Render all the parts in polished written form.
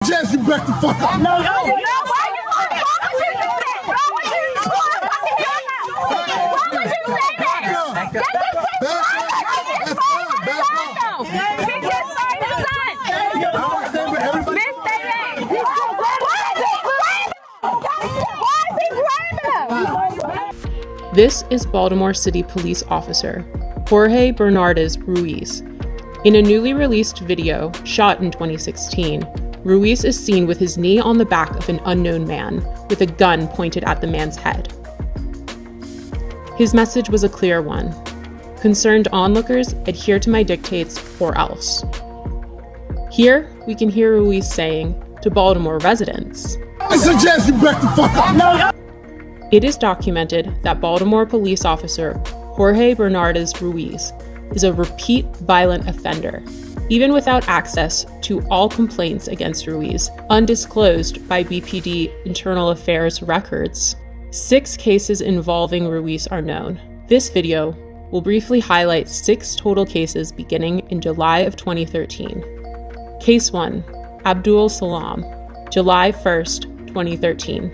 suggest you back the fuck up. No, why you want to talk to me? Why would you want to fucking do that? Why would you say that? That's just This is Baltimore City Police Officer Jorge Bernardes Ruiz. In a newly released video shot in 2016, Ruiz is seen with his knee on the back of an unknown man with a gun pointed at the man's head. His message was a clear one. Concerned onlookers, adhere to my dictates or else. Here, we can hear Ruiz saying to Baltimore residents, I suggest you back the fuck up. It is documented that Baltimore police officer Jorge Bernardes Ruiz is a repeat violent offender, even without access to all complaints against Ruiz, undisclosed by BPD Internal Affairs records. 6 cases involving Ruiz are known. This video will briefly highlight 6 total cases beginning in July of 2013. Case 1, Abdul Salam, July 1st, 2013.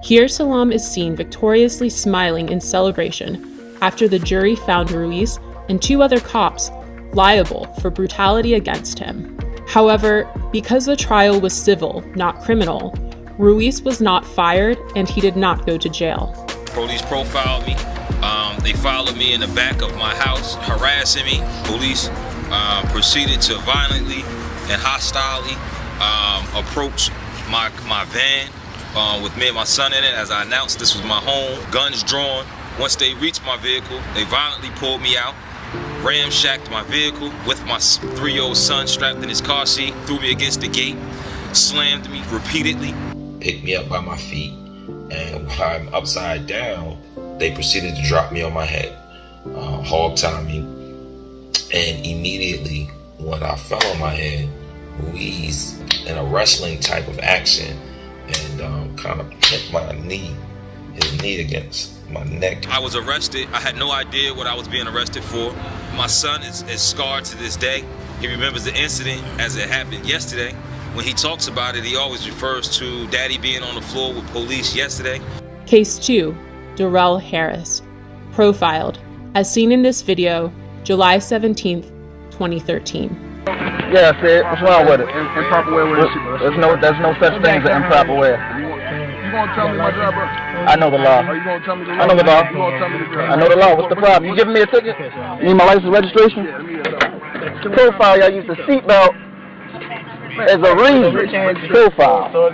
Here Salam is seen victoriously smiling in celebration after the jury found Ruiz and 2 other cops liable for brutality against him. However, because the trial was civil, not criminal, Ruiz was not fired and he did not go to jail. Police profiled me. They followed me in the back of my house, harassing me. Police proceeded to violently and hostilely approach my van with me and my son in it. As I announced, this was my home, guns drawn. Once they reached my vehicle, they violently pulled me out, ramshacked my vehicle with my 3-year-old son strapped in his car seat, threw me against the gate, slammed me repeatedly. Picked me up by my feet, and while I'm upside down, they proceeded to drop me on my head, hog tie me, and immediately when I fell on my head, Ruiz, in a wrestling type of action, and kind of hit his knee against my neck. I was arrested. I had no idea what I was being arrested for. My son is scarred to this day. He remembers the incident as it happened yesterday. When he talks about it, he always refers to Daddy being on the floor with police yesterday. Case 2, Darrell Harris, profiled, as seen in this video, July 17th, 2013. Yeah, I said, what's wrong with it? Improper wear with it. There's no such thing as improper wear. You gonna tell me my job, bro? I know the law. Are you gonna tell me the law? I know the law. You gonna tell me the law? I know the law. What's the problem? You giving me a ticket? You need my license registration? Yeah, let me get that. Profile, y'all use the seatbelt as a reason. Profile. Do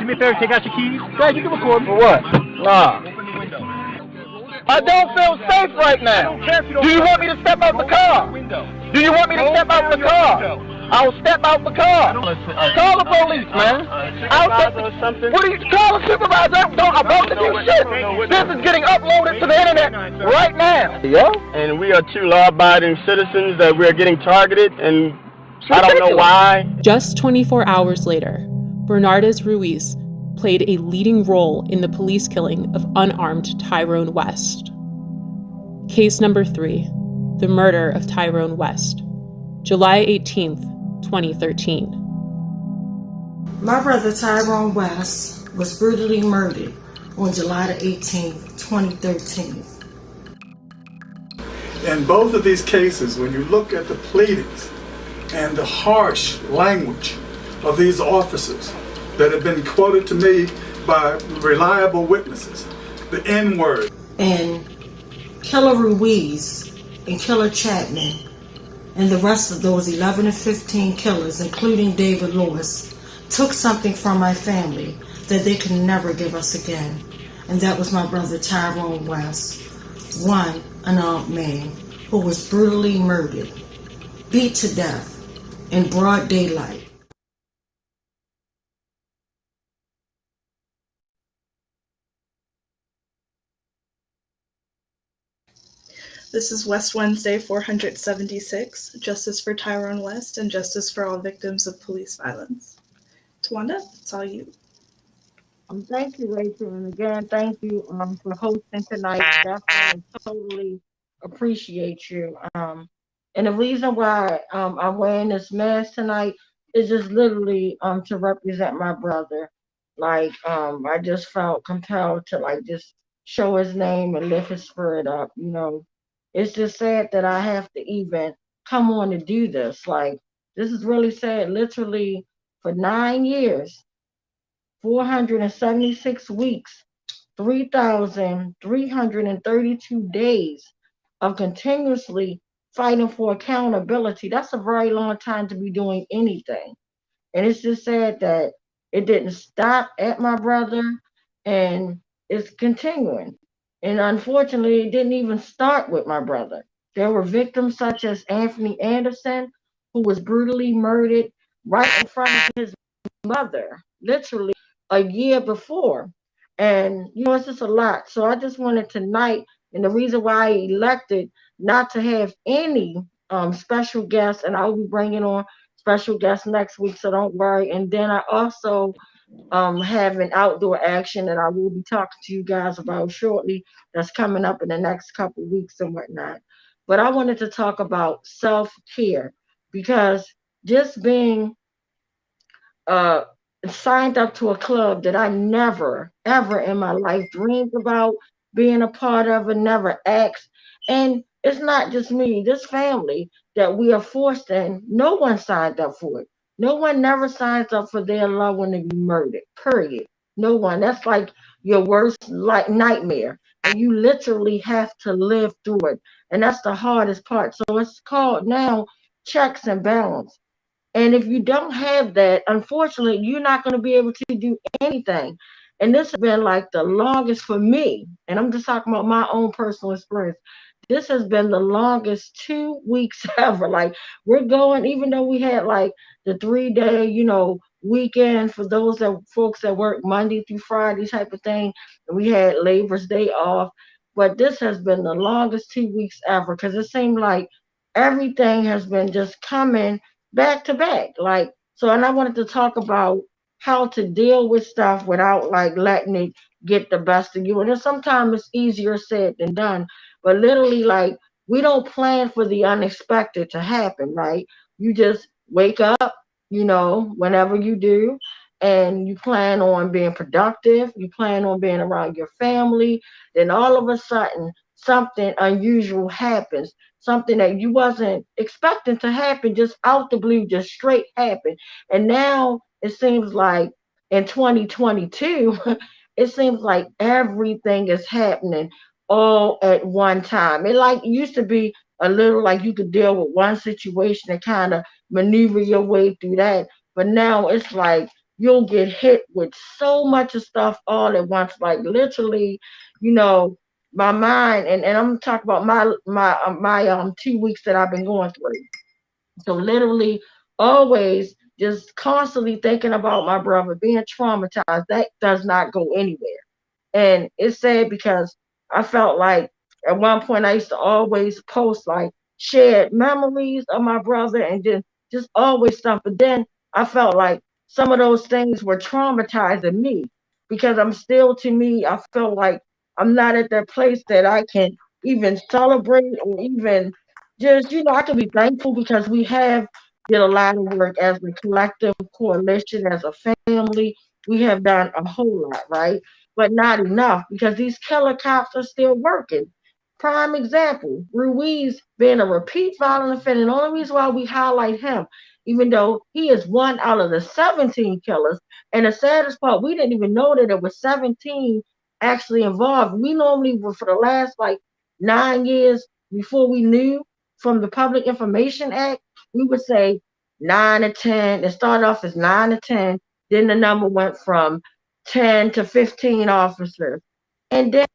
me a favor, take out your keys. Yeah, you can record for what? Nah. I don't feel safe right now. Do you want me to step out the car? Do you want me to step out the car? I'll step out the car. Call the police, man. What do you call a supervisor? I'm about to do shit. This is getting uploaded to the internet right now. Yeah? And we are 2 law-abiding citizens that we are getting targeted, and I don't know why. Just 24 hours later, Bernardes Ruiz played a leading role in the police killing of unarmed Tyrone West. Case number 3, the murder of Tyrone West, July 18th, 2013. My brother Tyrone West was brutally murdered on July the 18th, 2013. In both of these cases, when you look at the pleadings and the harsh language of these officers that have been quoted to me by reliable witnesses, the N-word. And Killer Ruiz and Killer Chapman and the rest of those 11 to 15 killers, including David Lewis, took something from my family that they could never give us again. And that was my brother Tyrone West, one unarmed man who was brutally murdered, beat to death in broad daylight. This is West Wednesday 476, Justice for Tyrone West and Justice for all victims of police violence. Tawanda, it's all you. Thank you, Rachel, and again, thank you for hosting tonight. Definitely, totally appreciate you. And the reason why I'm wearing this mask tonight it's just literally to represent my brother. Like I just felt compelled to like just show his name and lift his spirit up. You know, it's just sad that I have to even come on to do this. Like this is really sad. Literally for 9 years, 476 weeks, 3,332 days of continuously fighting for accountability. That's a very long time to be doing anything. And it's just sad that it didn't stop at my brother and it's continuing. And unfortunately, it didn't even start with my brother. There were victims such as Anthony Anderson, who was brutally murdered right in front of his mother, literally a year before. And, you know, it's just a lot. So I just wanted tonight, and the reason why I elected not to have any special guests, and I'll be bringing on special guests next week, so don't worry. And then I also have an outdoor action that I will be talking to you guys about shortly that's coming up in the next couple weeks and whatnot. But I wanted to talk about self-care because just being uh, signed up to a club that I never, ever in my life dreamed about being a part of and never asked. And it's not just me, this family that we are forced in, no one signed up for it. No one never signs up for their loved one to be murdered, period. No one. That's like your worst like nightmare. And you literally have to live through it. And that's the hardest part. So it's called now checks and balance. And if you don't have that, unfortunately, you're not going to be able to do anything. And this has been like the longest for me. And I'm just talking about my own personal experience. This has been the longest 2 weeks ever. Like we're going, even though we had like the 3 day, you know, weekend for those that folks that work Monday through Friday type of thing. And we had Labor's Day off. But this has been the longest 2 weeks ever because it seemed like everything has been just coming back to back. Like, so, and I wanted to talk about how to deal with stuff without like letting it get the best of you. And then sometimes it's easier said than done. But literally, like, we don't plan for the unexpected to happen, right? You just wake up, you know, whenever you do, and you plan on being productive, you plan on being around your family, then all of a sudden something unusual happens, something that you wasn't expecting to happen, just out the blue, just straight happen. And now it seems like in 2022, it seems like everything is happening all at one time. It like used to be a little like you could deal with one situation and kind of maneuver your way through that. But now it's like you'll get hit with so much of stuff all at once. Like literally, you know, my mind and I'm talking about my 2 weeks that I've been going through. So literally always just constantly thinking about my brother being traumatized. That does not go anywhere. And it's sad because I felt like at one point I used to always post like shared memories of my brother and just always stuff. But then I felt like some of those things were traumatizing me because I'm still to me, I feel like I'm not at that place that I can even celebrate or even just, you know, I can be thankful because we have did a lot of work as a collective coalition, as a family. We have done a whole lot, right? But not enough because these killer cops are still working. Prime example, Ruiz being a repeat violent offender. The only reason why we highlight him, even though he is one out of the 17 killers, and the saddest part, we didn't even know that it was 17 actually involved. We normally were for the last like 9 years before we knew from the Public Information Act, we would say 9 to 10. It started off as 9 to 10. Then the number went from 10 to 15 officers. And then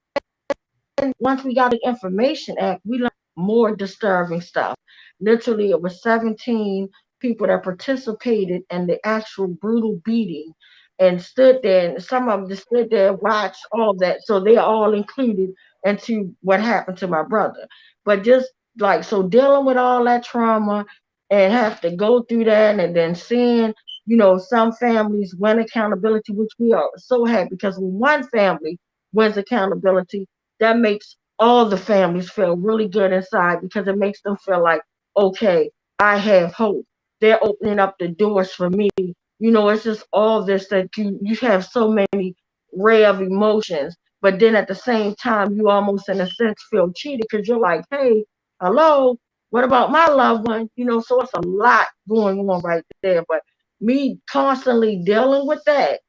once we got the Information Act, we learned more disturbing stuff. Literally, it was 17 people that participated in the actual brutal beating and stood there, and some of them just stood there and watched all that. So they're all included into what happened to my brother. But just like, so dealing with all that trauma and have to go through that and then seeing, you know, some families win accountability, which we are so happy because when one family wins accountability, that makes all the families feel really good inside because it makes them feel like, okay, I have hope. they're opening up the doors for me. You know, it's just all this that you have so many ray of emotions, but then at the same time, you almost in a sense feel cheated because you're like, hey, hello, what about my loved one? You know, so it's a lot going on right there. But me constantly dealing with that,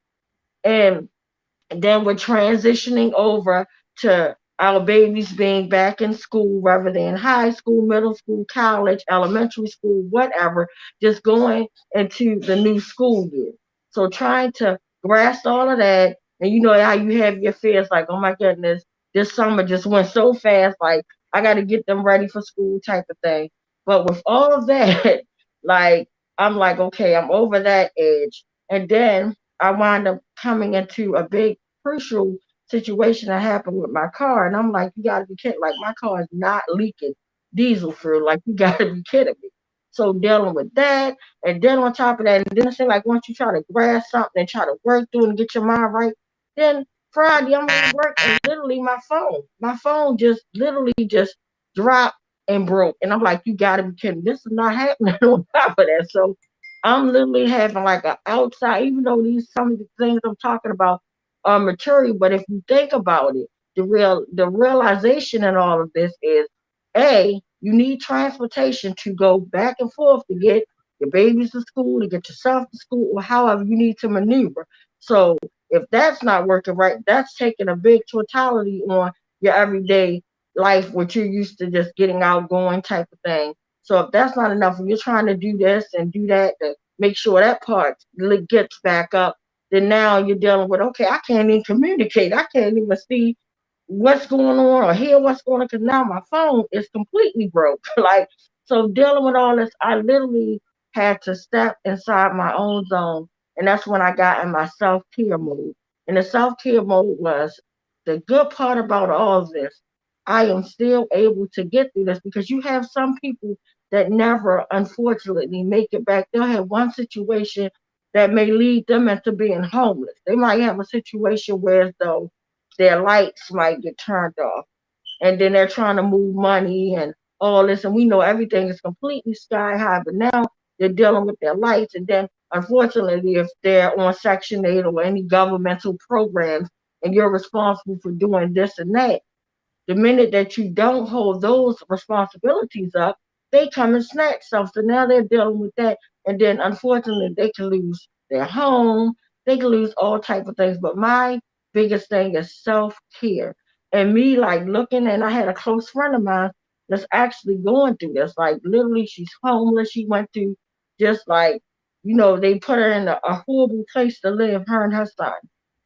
and then we're transitioning over to our babies being back in school, whether they're in high school, middle school, college, elementary school, whatever, just going into the new school year. So trying to grasp all of that, and you know how you have your fears like, oh my goodness, this summer just went so fast, like I got to get them ready for school type of thing. But with all of that, like I'm like, okay, I'm over that edge. And then I wind up coming into a big crucial situation that happened with my car. And I'm like, you gotta be kidding. Like my car is not leaking diesel fuel. Like you gotta be kidding me. So dealing with that, and then on top of that, and then I say like once you try to grasp something and try to work through and get your mind right, then Friday I'm at work and literally my phone just literally just dropped and broke. And I'm like, you gotta be kidding. This is not happening on top of that. So I'm literally having like an outside, even though these some of the things I'm talking about are material, but if you think about it, the realization in all of this is A, you need transportation to go back and forth to get your babies to school, to get yourself to school, or however you need to maneuver. So if that's not working right, that's taking a big totality on your everyday life, what you're used to just getting out, going type of thing. So if that's not enough, if you're trying to do this and do that to make sure that part gets back up, then now you're dealing with, okay, I can't even communicate. I can't even see what's going on or hear what's going on because now my phone is completely broke. Like, so dealing with all this, I literally had to step inside my own zone. And that's when I got in my self-care mode. And the self-care mode was the good part about all of this. I am still able to get through this because you have some people that never, unfortunately, make it back. They'll have one situation that may lead them into being homeless. They might have a situation where as though their lights might get turned off, and then they're trying to move money and all this, and we know everything is completely sky high, but now they're dealing with their lights, and then unfortunately, if they're on Section 8 or any governmental programs, and you're responsible for doing this and that, the minute that you don't hold those responsibilities up, they come and snatch stuff. So now they're dealing with that. And then unfortunately they can lose their home, they can lose all type of things. But my biggest thing is self-care. And me like looking, and I had a close friend of mine that's actually going through this. Like literally she's homeless. She went through just like, you know, they put her in a horrible place to live, her and her son.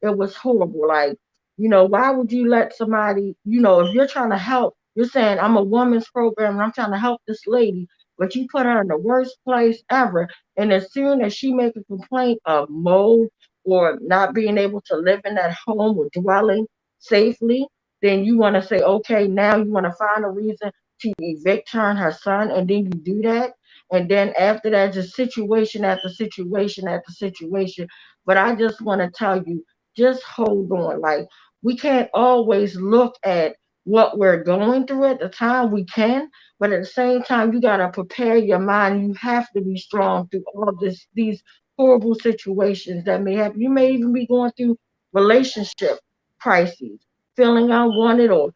It was horrible. Like, you know, why would you let somebody, you know, if you're trying to help, you're saying I'm a woman's program and I'm trying to help this lady, but you put her in the worst place ever. And as soon as she make a complaint of mold or not being able to live in that home or dwelling safely, then you want to say, okay, now you want to find a reason to evict her and her son, and then you do that. And then after that, just situation after situation after situation. But I just want to tell you, just hold on. Like, we can't always look at what we're going through at the time. We can, but at the same time, you gotta prepare your mind. You have to be strong through all of these horrible situations that may happen. You may even be going through relationship crises, feeling unwanted, or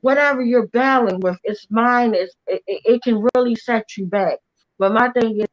whatever you're battling with. It's mine. It can really set you back. But my thing is,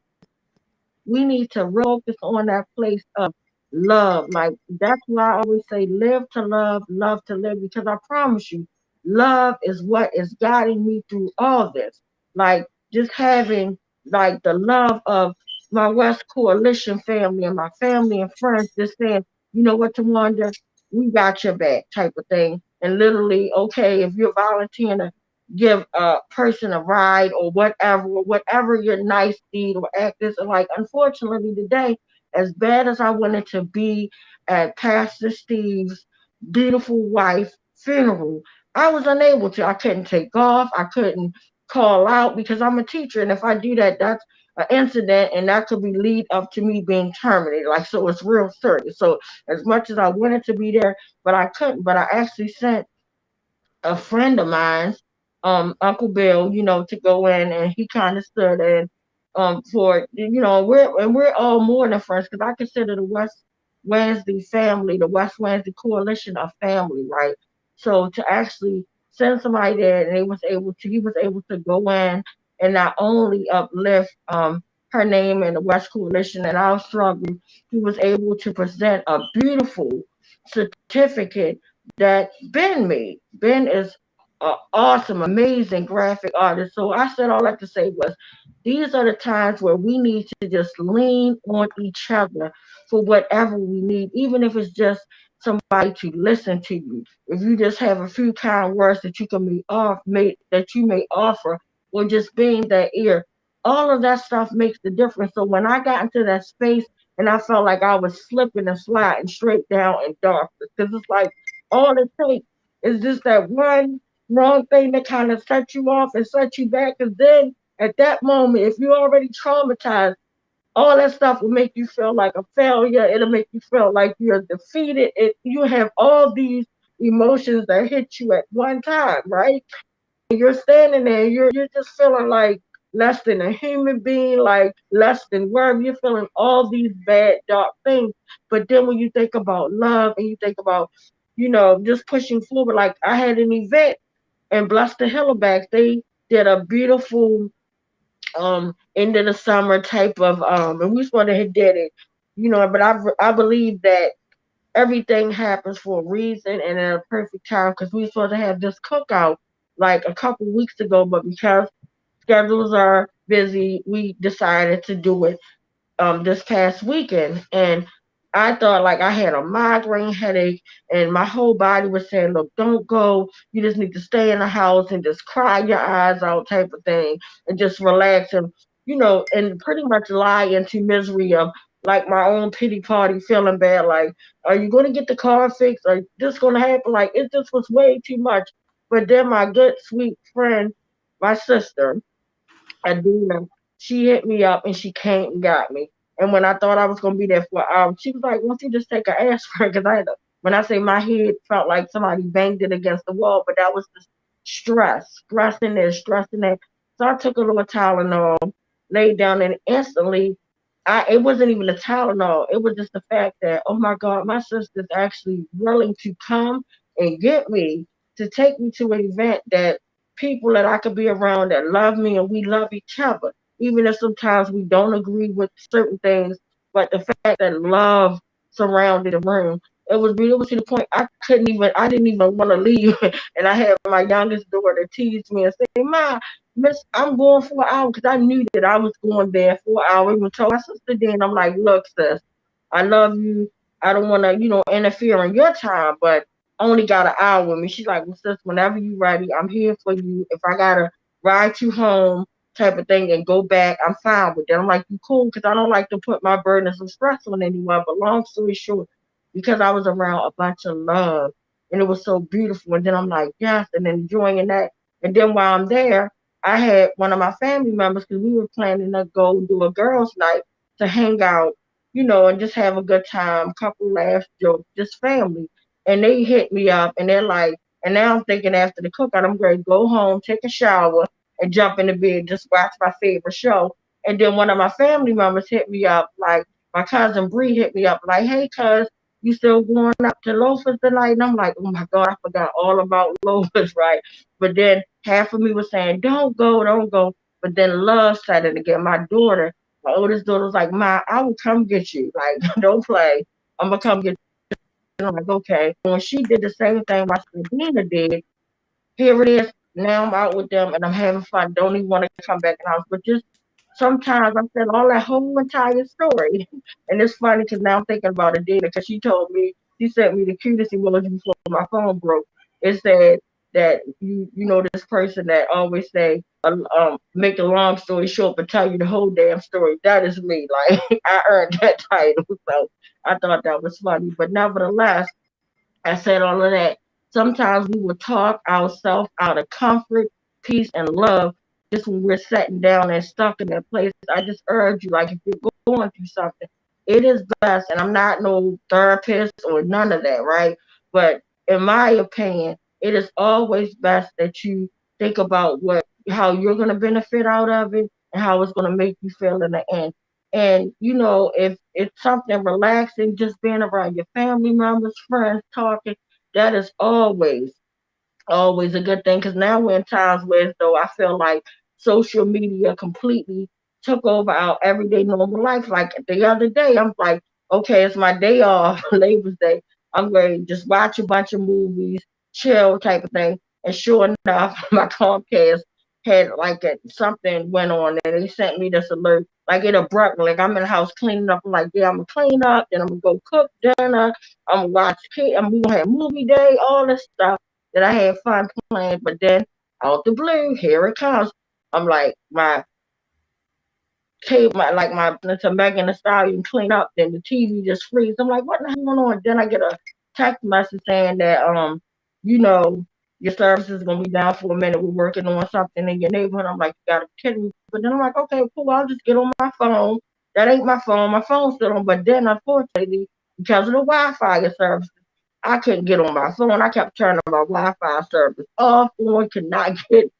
we need to focus on that place of love. Like that's why I always say live to love to live, because I promise you, love is what is guiding me through all this. Like just having like the love of my West Coalition family and my family and friends just saying, you know what, Tawanda, we got your back type of thing. And literally, okay, if you're volunteering to give a person a ride or whatever your nice deed or act is. Like, unfortunately today, as bad as I wanted to be at Pastor Steve's beautiful wife funeral, I was unable to. I couldn't take off. I couldn't call out because I'm a teacher. And if I do that, that's an incident and that could be lead up to me being terminated. Like, so it's real serious. So as much as I wanted to be there, but I couldn't, but I actually sent a friend of mine, Uncle Bill, you know, to go in, and he kind of stood in for we're all more than friends because I consider the West Wednesday family, the West Wednesday coalition of family, right? So to actually send somebody there and he was able to go in and not only uplift her name in the West Coalition and our struggle, he was able to present a beautiful certificate that Ben made. Ben is an awesome, amazing graphic artist. So I said all I had to say was these are the times where we need to just lean on each other for whatever we need, even if it's just somebody to listen to you. If you just have a few kind words that you may offer, or just being that ear, all of that stuff makes the difference. So when I got into that space and I felt like I was slipping and sliding straight down in darkness, because it's like all it takes is just that one wrong thing that kind of set you off and set you back. Because then at that moment, if you're already traumatized, all that stuff will make you feel like a failure. It'll make you feel like you're defeated. You have all these emotions that hit you at one time, right? And you're standing there, you're just feeling like less than a human being, like less than worth. You're feeling all these bad, dark things. But then when you think about love and you think about, just pushing forward, like I had an event and Bless the Hillabacks, they did a beautiful end of the summer type of and we sort of did it, but I believe that everything happens for a reason and at a perfect time because we were supposed to have this cookout like a couple weeks ago, but because schedules are busy, we decided to do it this past weekend. And I thought like I had a migraine headache and my whole body was saying, look, don't go. You just need to stay in the house and just cry your eyes out type of thing and just relax and, and pretty much lie into misery of like my own pity party, feeling bad. Like, are you going to get the car fixed? Are this going to happen? Like, it just was way too much. But then my good, sweet friend, my sister, Adina, she hit me up and she came and got me. And when I thought I was going to be there for an hour, she was like, why don't you just take an aspirin? Because when I say my head felt like somebody banged it against the wall, but that was the stressing there. So I took a little Tylenol, laid down, and instantly, it wasn't even the Tylenol. It was just the fact that, oh my God, my sister's actually willing to come and get me to take me to an event that people that I could be around that love me and we love each other. Even if sometimes we don't agree with certain things, but the fact that love surrounded the room, it was to the point I didn't even want to leave. And I had my youngest daughter tease me and say, Ma, Miss, I'm going for an hour because I knew that I was going there for an hour. Even told my sister then, I'm like, look, sis, I love you. I don't want to, interfere in your time, but I only got an hour with me. She's like, well, sis, whenever you're ready, I'm here for you. If I got to ride you home type of thing and go back, I'm fine with that. I'm like, you cool? Because I don't like to put my burdens and stress on anyone. But long story short, because I was around a bunch of love and it was so beautiful. And then I'm like, yes, and enjoying that. And then while I'm there, I had one of my family members, because we were planning to go do a girls' night to hang out, and just have a good time, couple laughs, jokes, just family. And they hit me up and they're like, and now I'm thinking after the cookout, I'm going to go home, take a shower, and jump in the bed, just watch my favorite show. And then one of my family members hit me up, like my cousin Bree hit me up, like, hey, cuz, you still going up to Loafers tonight? And I'm like, oh my God, I forgot all about Loafers, right? But then half of me was saying, don't go. But then love said it again. My oldest daughter was like, Ma, I will come get you. Like, don't play. I'm going to come get you. And I'm like, okay. When she did the same thing my Sabina did, here it is. Now I'm out with them and I'm having fun. Don't even want to come back in the house. But just sometimes I said all that whole entire story. And it's funny because now I'm thinking about Adina because she sent me the cutest emoji before my phone broke. It said that you know this person that always say, make a long story short but tell you the whole damn story. That is me. Like, I earned that title. So I thought that was funny. But nevertheless, I said all of that. Sometimes we will talk ourselves out of comfort, peace, and love just when we're sitting down and stuck in that place. I just urge you, like, if you're going through something, it is best, and I'm not no therapist or none of that, right? But in my opinion, it is always best that you think about how you're going to benefit out of it and how it's going to make you feel in the end. And you know, if it's something relaxing, just being around your family members, friends, talking, that is always a good thing. Because now we're in times where as though I feel like social media completely took over our everyday normal life. Like the other day, I'm like, okay, it's my day off, Labor Day. I'm going to just watch a bunch of movies, chill type of thing. And sure enough, my Comcast had like something went on and they sent me this alert. Like it abruptly, like I'm in the house cleaning up. I'm like, yeah, I'm gonna clean up, then I'm gonna go cook dinner. I'm gonna watch kids. I'm gonna have movie day, all this stuff that I had fun playing. But then out the blue, here it comes. I'm like my to Megan Thee Stallion clean up, then the TV just freezes. I'm like, what the hell going on? Then I get a text message saying that you know, your service is gonna be down for a minute. We're working on something in your neighborhood. I'm like, you gotta be kidding me. But then I'm like, okay, cool, I'll just get on my phone. That ain't my phone. My phone's still on. But then unfortunately, because of the Wi-Fi service, I couldn't get on my phone. I kept turning my Wi-Fi service off, on, could not get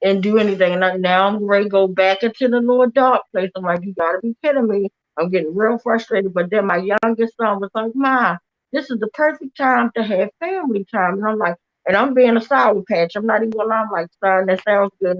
and do anything. And now I'm ready to go back into the little dark place. I'm like, you gotta be kidding me. I'm getting real frustrated. But then my youngest son was like, Ma, this is the perfect time to have family time. And I'm like, and I'm being a sour patch. I'm not even gonna lie. I'm like, son, that sounds good,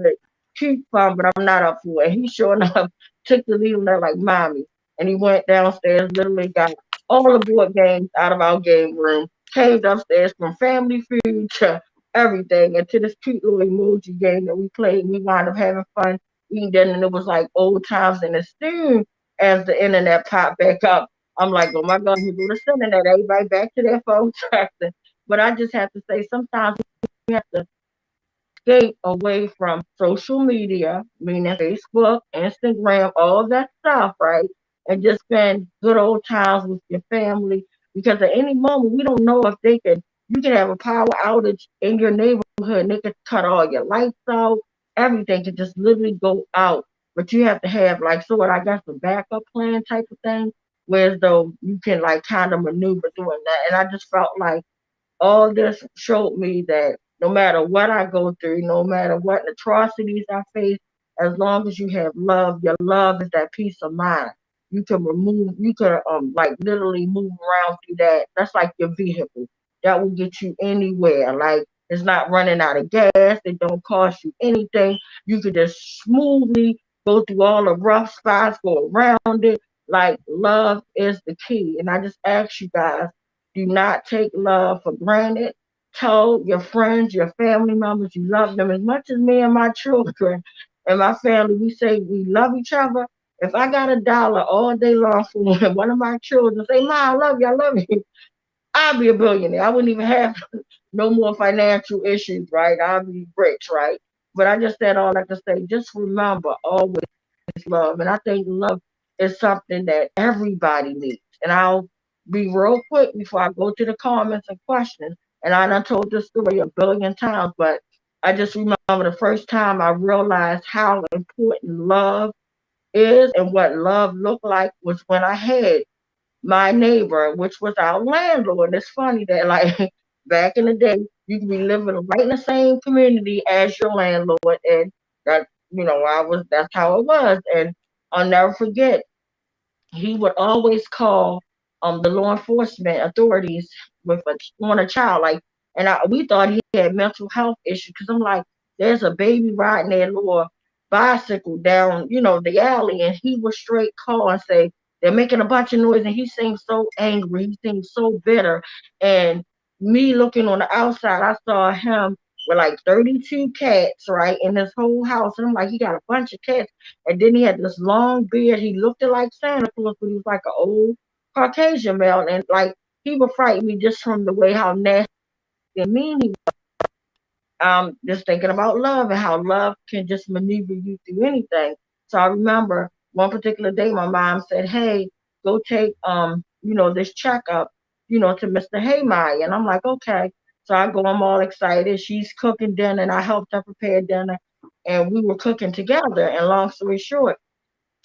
cute fun, but I'm not up for it. He sure enough took the lead and they're like, Mommy. And he went downstairs, literally got all the board games out of our game room, came upstairs from Family Feud to everything, and to this cute little emoji game that we played. We wound up having fun eating dinner, and it was like old times. And as soon as the internet popped back up, I'm like, oh my God, we do the internet. Everybody back to their phone texting. But I just have to say, sometimes we have to escape away from social media, meaning Facebook, Instagram, all that stuff, right? And just spend good old times with your family. Because at any moment, we don't know if you can have a power outage in your neighborhood and they could cut all your lights out. Everything could just literally go out. But you have to have like sort of, I guess, a backup plan type of thing, whereas though you can like kind of maneuver doing that. And I just felt like all this showed me that no matter what I go through, no matter what atrocities I face, as long as you have love, your love is that peace of mind. You can like literally move around through that. That's like your vehicle. That will get you anywhere. Like it's not running out of gas. It don't cost you anything. You could just smoothly go through all the rough spots, go around it. Like love is the key. And I just ask you guys, do not take love for granted. Tell your friends, your family members you love them as much as me and my children and my family. We say we love each other. If I got $1 all day long for one of my children say, Ma, I love you, I love you, I'd be a billionaire. I wouldn't even have no more financial issues, right? I'd be rich, right? But I just said all that to say, just remember, always love. And I think love is something that everybody needs. And I'll be real quick before I go to the comments and questions. And I done told this story a billion times, but I just remember the first time I realized how important love is and what love looked like was when I had my neighbor, which was our landlord. It's funny that like back in the day, you could be living right in the same community as your landlord, and that that's how it was. And I'll never forget, he would always call the law enforcement authorities on a child, like, and we thought he had mental health issues because I'm like, there's a baby riding their little bicycle down, the alley, and he would straight call and say they're making a bunch of noise, and he seemed so angry, he seemed so bitter, and me looking on the outside, I saw him with like 32 cats, right, in his whole house, and I'm like, he got a bunch of cats, and then he had this long beard, he looked like Santa Claus, but he was like an old Caucasian male, and like he would frighten me just from the way how nasty and mean he was. Just thinking about love and how love can just maneuver you through anything. So I remember one particular day my mom said, hey, go take this checkup, to Mr. Haymeyer. And I'm like, okay. So I go, I'm all excited. She's cooking dinner and I helped her prepare dinner and we were cooking together. And long story short,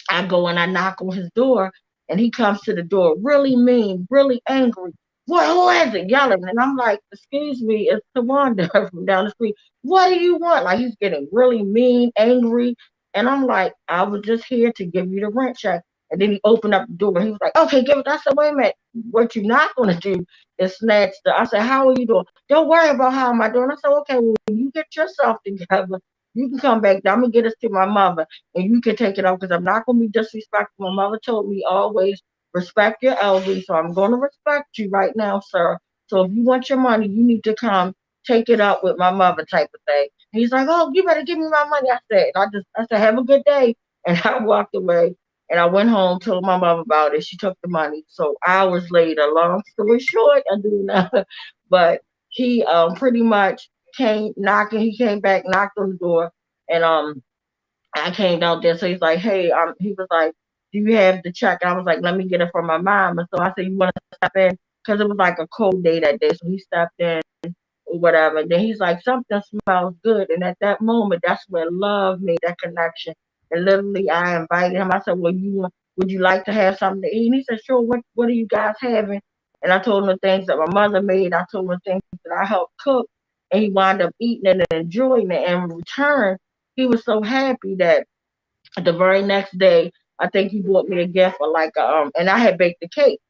I go and I knock on his door and he comes to the door really mean, really angry. What, who is it? Yelling. And I'm like, excuse me, it's Tawanda from down the street. What do you want? Like he's getting really mean, angry. And I'm like, I was just here to give you the rent check. And then he opened up the door. He was like, okay, give it. I said, wait a minute. What you're not going to do is snatch the. I said, how are you doing? Don't worry about how am I doing. I said, okay, well, when you get yourself together, you can come back. I'm going to get this to my mother and you can take it off because I'm not going to be disrespectful. My mother told me always respect your elders. So I'm going to respect you right now, sir. So if you want your money, you need to come take it up with my mother type of thing. And he's like, oh, you better give me my money. I said, have a good day. And I walked away. And I went home, told my mom about it. She took the money. So hours later, long story short, I do not. But he pretty much came knocking. He came back, knocked on the door, and I came down there. So he's like, hey, he was like, do you have the check? I was like, let me get it from my mom. And so I said, you want to step in? Because it was like a cold day that day. So he stepped in or whatever. And then he's like, something smells good. And at that moment, that's where love made that connection. And literally, I invited him. I said, well, would you like to have something to eat? And he said, sure, what are you guys having? And I told him the things that my mother made. I told him the things that I helped cook. And he wound up eating it and enjoying it. And in return, he was so happy that the very next day, I think he bought me a gift for like and I had baked the cake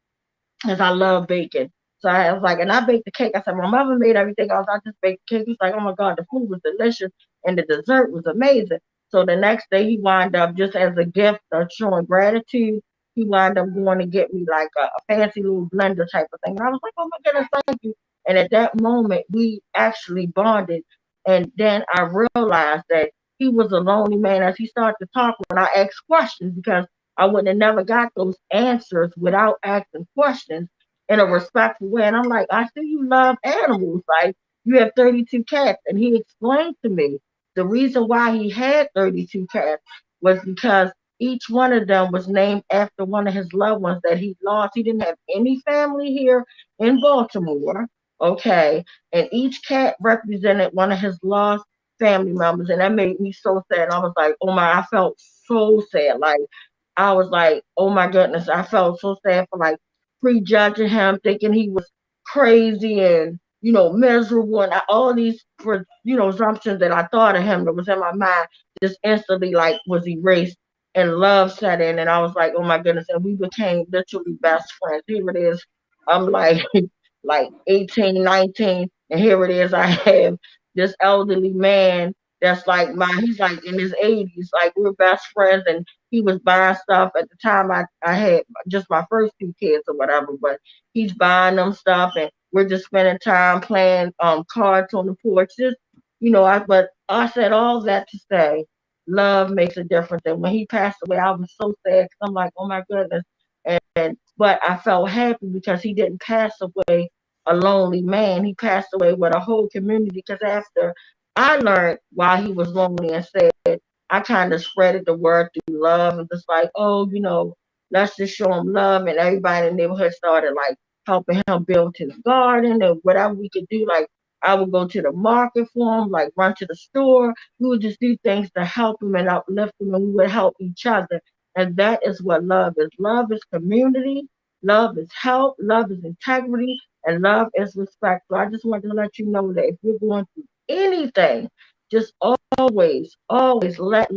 because I love baking. So I was like, and I baked the cake. I said, my mother made everything else. I just baked the cake. He's like, oh my God, the food was delicious and the dessert was amazing. So the next day he wound up, just as a gift of showing gratitude, he wound up going to get me like a fancy little blender type of thing. And I was like, oh my goodness, thank you. And at that moment, we actually bonded. And then I realized that he was a lonely man as he started to talk when I asked questions because I would have never got those answers without asking questions in a respectful way. And I'm like, I see you love animals. Like, you have 32 cats. And he explained to me the reason why he had 32 cats was because each one of them was named after one of his loved ones that he lost. He didn't have any family here in Baltimore. Okay. And each cat represented one of his lost family members. And that made me so sad. I was like, oh my, I felt so sad. Like, I was like, oh my goodness, I felt so sad for like prejudging him, thinking he was crazy and, you know, miserable, and all these, you know, assumptions that I thought of him that was in my mind just instantly like was erased and love set in. And I was like, oh my goodness. And we became literally best friends. Here it is. I'm like, like 18, 19. And here it is. I have this elderly man that's like he's like in his 80s. Like, we're best friends. And he was buying stuff at the time I had just my first 2 kids or whatever, but he's buying them stuff and we're just spending time playing cards on the porch. Just, you know, but I said all that to say love makes a difference. And when he passed away, I was so sad because I'm like, oh my goodness. But I felt happy because he didn't pass away a lonely man. He passed away with a whole community, because after I learned why he was lonely and sad, I kind of spreaded the word through love and just like, oh, you know, let's just show him love. And everybody in the neighborhood started like helping him build his garden and whatever we could do. Like, I would go to the market for him, like run to the store. We would just do things to help him and uplift him, and we would help each other. And that is what love is. Love is community. Love is help. Love is integrity. And love is respect. So I just wanted to let you know that if you're going through anything, just always let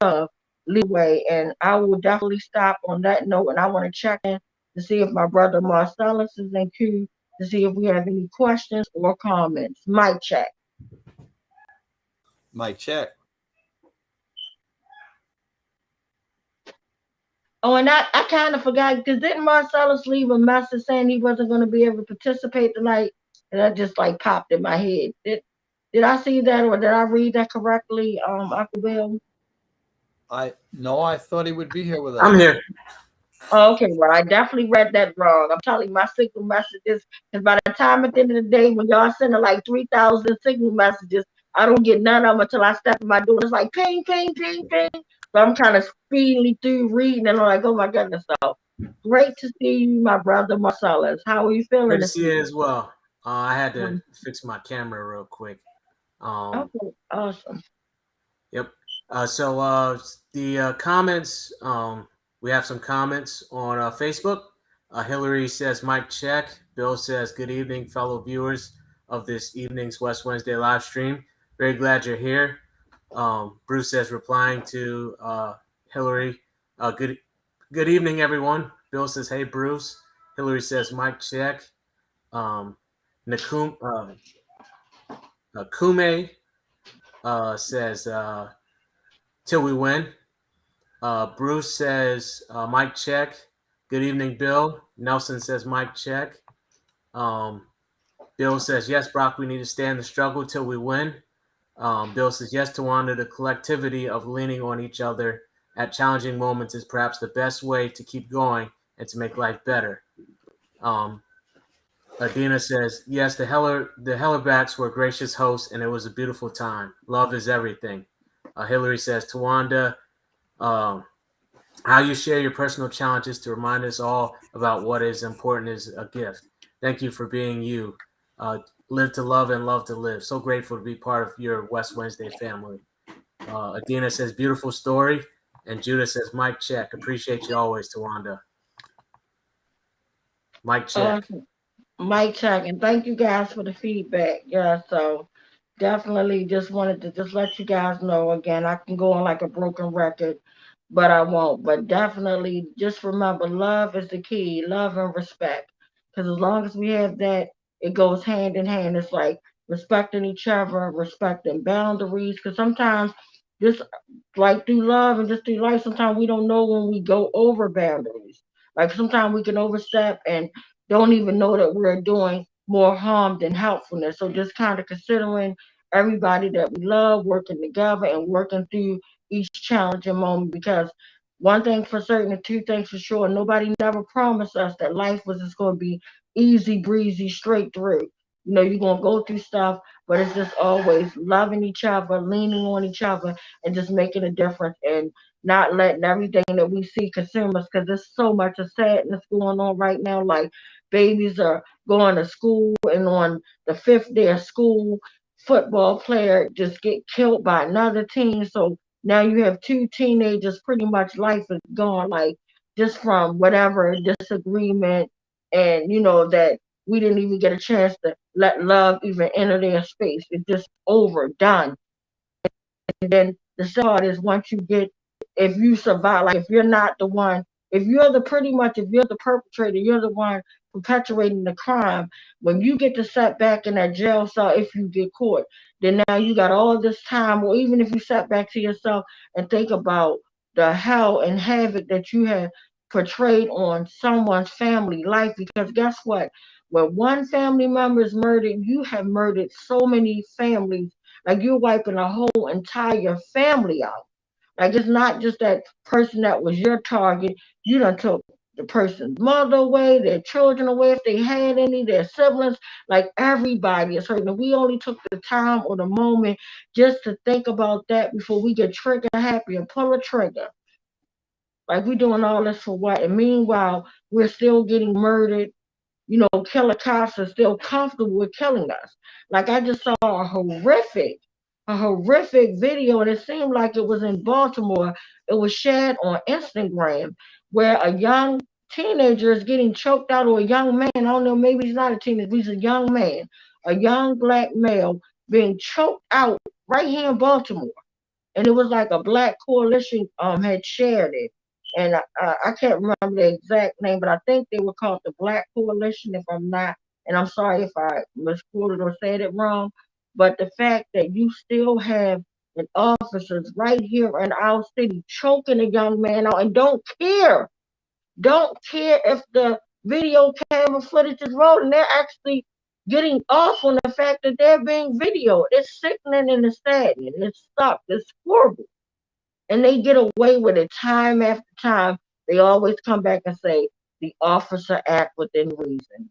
love lead the way. And I will definitely stop on that note. And I want to check in to see if my brother Marcellus is in queue, to see if we have any questions or comments. Mic check. Mic check. Oh, and I kind of forgot, because didn't Marcellus leave a message saying he wasn't going to be able to participate tonight? And that just like popped in my head. Did I see that, or did I read that correctly, Uncle Bill? I thought he would be here with us. I'm here. Oh, okay, well, I definitely read that wrong. I'm telling you, my signal messages, and by the time at the end of the day, when y'all sending like 3,000 signal messages, I don't get none of them until I step in my door. It's like ping, ping, ping, ping. So I'm kind of speedily through reading, and I'm like, oh my goodness. So great to see you, my brother Marcellus. How are you feeling? Great to see you as well. I had to fix my camera real quick. Okay, awesome. Yep. So the comments, we have some comments on Facebook. Hillary says, mic check. Bill says, good evening, fellow viewers of this evening's West Wednesday live stream. Very glad you're here. Bruce says, replying to Hillary, good evening, everyone. Bill says, hey, Bruce. Hillary says, mic check. Kume says, till we win. Bruce says, mic check. Good evening, Bill. Nelson says, mic check. Bill says, yes, Brock, we need to stay in the struggle till we win. Bill says, yes, Tawanda, the collectivity of leaning on each other at challenging moments is perhaps the best way to keep going and to make life better. Adina says, yes, the Hellerbacks were gracious hosts, and it was a beautiful time. Love is everything. Hillary says, Tawanda, how you share your personal challenges to remind us all about what is important is a gift. Thank you for being you. Live to love and love to live. So grateful to be part of your West Wednesday family. Adina says, beautiful story. And Judah says, mic check. Appreciate you always, Tawanda. Mic check. Mic check. And thank you guys for the feedback. Yeah, so definitely just wanted to just let you guys know again. I can go on like a broken record, but I won't. But definitely just remember, love is the key. Love and respect. Because as long as we have that, it goes hand in hand. It's like respecting each other, respecting boundaries. Because sometimes just like through love and just through life, sometimes we don't know when we go over boundaries. Like sometimes we can overstep and don't even know that we're doing more harm than helpfulness. So just kind of considering everybody that we love, working together and working through each challenging moment. Because one thing for certain and two things for sure, nobody never promised us that life was just going to be easy breezy straight through. You know, you're going to go through stuff, but it's just always loving each other, leaning on each other, and just making a difference and not letting everything that we see consume us, because there's so much of sadness going on right now. Like babies are going to school, and on the fifth day of school, football player just get killed by another team. So now you have two teenagers, pretty much life is gone, like just from whatever disagreement, and you know that we didn't even get a chance to let love even enter their space. It's just over, done. And then the sad part is once you get, if you survive, like if you're not the one, if you're the pretty much, if you're the perpetrator, you're the one perpetuating the crime, when you get to set back in that jail cell, if you get caught, then now you got all this time, or even if you sat back to yourself and think about the hell and havoc that you have portrayed on someone's family life. Because guess what? When one family member is murdered, you have murdered so many families. Like you're wiping a whole entire family out. Like it's not just that person that was your target. You done took the person's mother away, their children away if they had any, their siblings. Like everybody is hurting. We only took the time or the moment just to think about that before we get trigger happy and pull a trigger. Like we're doing all this for what? And meanwhile, we're still getting murdered. You know, killer cops are still comfortable with killing us. Like I just saw a horrific video, and it seemed like it was in Baltimore. It was shared on Instagram where a young teenager is getting choked out, or a young man. I don't know, maybe he's not a teenager, he's a young man, a young black male being choked out right here in Baltimore. And it was like a black coalition had shared it. And I can't remember the exact name, but I think they were called the Black Coalition, if I'm not, and I'm sorry if I misquoted or said it wrong. But the fact that you still have an officers right here in our city choking a young man out and don't care if the video camera footage is rolling. They're actually getting off on the fact that they're being videoed. It's sickening and it's saddening. It's stuck. It's horrible. And they get away with it time after time. They always come back and say the officer act within reason.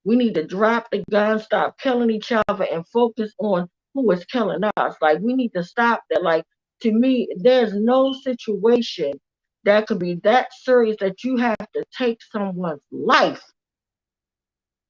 We need to drop the gun, stop killing each other, and focus on who is killing us. Like we need to stop that. Like to me, there's no situation that could be that serious that you have to take someone's life.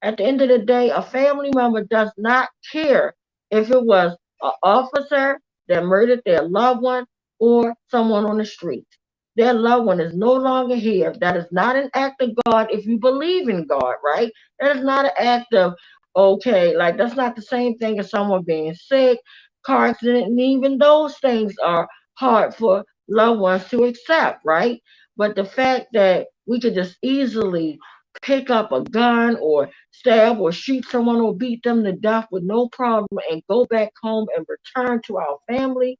At the end of the day, a family member does not care if it was an officer that murdered their loved one or someone on the street. Their loved one is no longer here. That is not an act of God if you believe in God, right? That is not an act of, okay, like that's not the same thing as someone being sick, car accident, and even those things are hard for loved ones to accept, right? But the fact that we could just easily pick up a gun or stab or shoot someone or beat them to death with no problem and go back home and return to our family,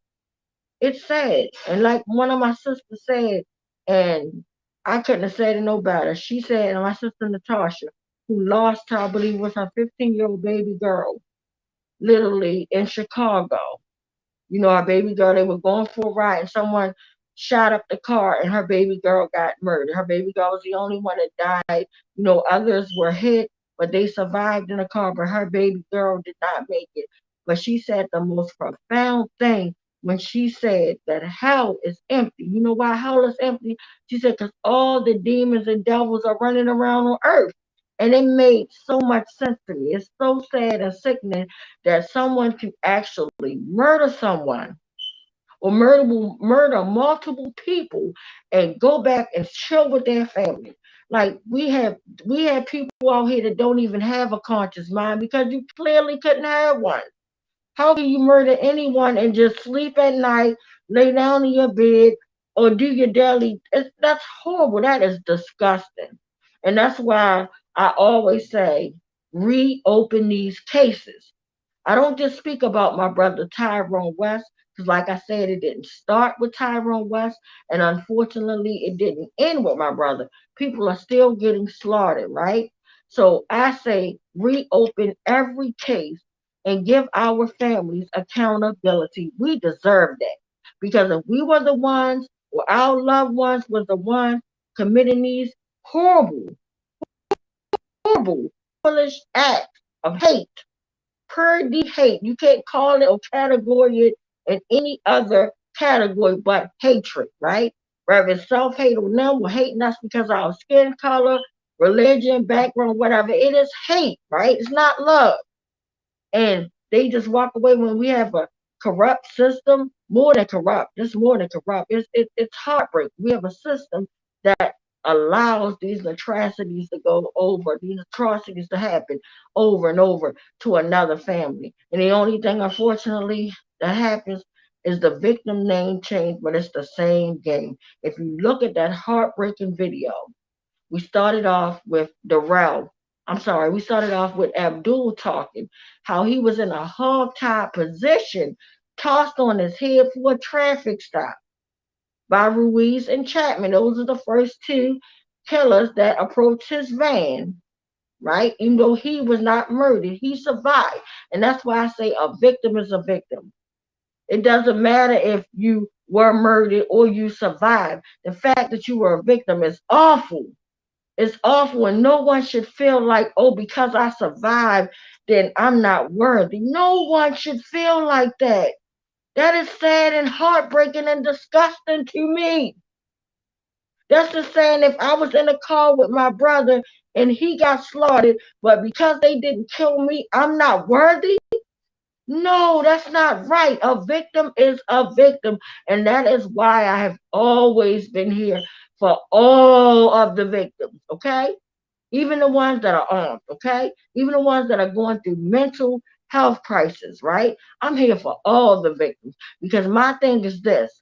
it's sad. And like one of my sisters said, and I couldn't have said it no better. She said, and my sister Natasha, who lost her, I believe it was her 15-year-old baby girl, literally in Chicago. You know, our baby girl, they were going for a ride and someone shot up the car and her baby girl got murdered. Her baby girl was the only one that died. You know, others were hit, but they survived in the car, but her baby girl did not make it. But she said the most profound thing when she said that hell is empty. You know why hell is empty? She said, because all the demons and devils are running around on earth. And it made so much sense to me. It's so sad and sickening that someone can actually murder someone or murder multiple people and go back and chill with their family. Like we have people out here that don't even have a conscious mind because you clearly couldn't have one. How can you murder anyone and just sleep at night, lay down in your bed, or do your daily? That's horrible. That is disgusting. And that's why I always say, reopen these cases. I don't just speak about my brother Tyrone West, because like I said, it didn't start with Tyrone West, and unfortunately, it didn't end with my brother. People are still getting slaughtered, right? So I say, reopen every case and give our families accountability. We deserve that. Because if we were the ones, or our loved ones were the ones committing these horrible, foolish acts of hate, purity hate, you can't call it or category it in any other category but hatred, right? Whether it's self-hate or them, we're hating us because of our skin color, religion, background, whatever. It is hate, right? It's not love. And they just walk away when we have a corrupt system, more than corrupt. It's more than corrupt. It's heartbreaking. We have a system that allows these atrocities to go over, these atrocities to happen over and over to another family. And the only thing, unfortunately, that happens is the victim name change, but it's the same game. If you look at that heartbreaking video, we started off with we started off with Abdul talking, how he was in a hog-tied position, tossed on his head for a traffic stop by Ruiz and Chapman. Those are the first two killers that approached his van, right? Even though he was not murdered, he survived. And that's why I say a victim is a victim. It doesn't matter if you were murdered or you survived. The fact that you were a victim is awful. It's awful, and no one should feel like, oh, because I survived, then I'm not worthy. No one should feel like that. That is sad and heartbreaking and disgusting to me. That's just saying if I was in a car with my brother and he got slaughtered, but because they didn't kill me, I'm not worthy? No, that's not right. A victim is a victim, and that is why I have always been here for all of the victims, okay? Even the ones that are armed, okay? Even the ones that are going through mental health crisis, right? I'm here for all the victims because my thing is this.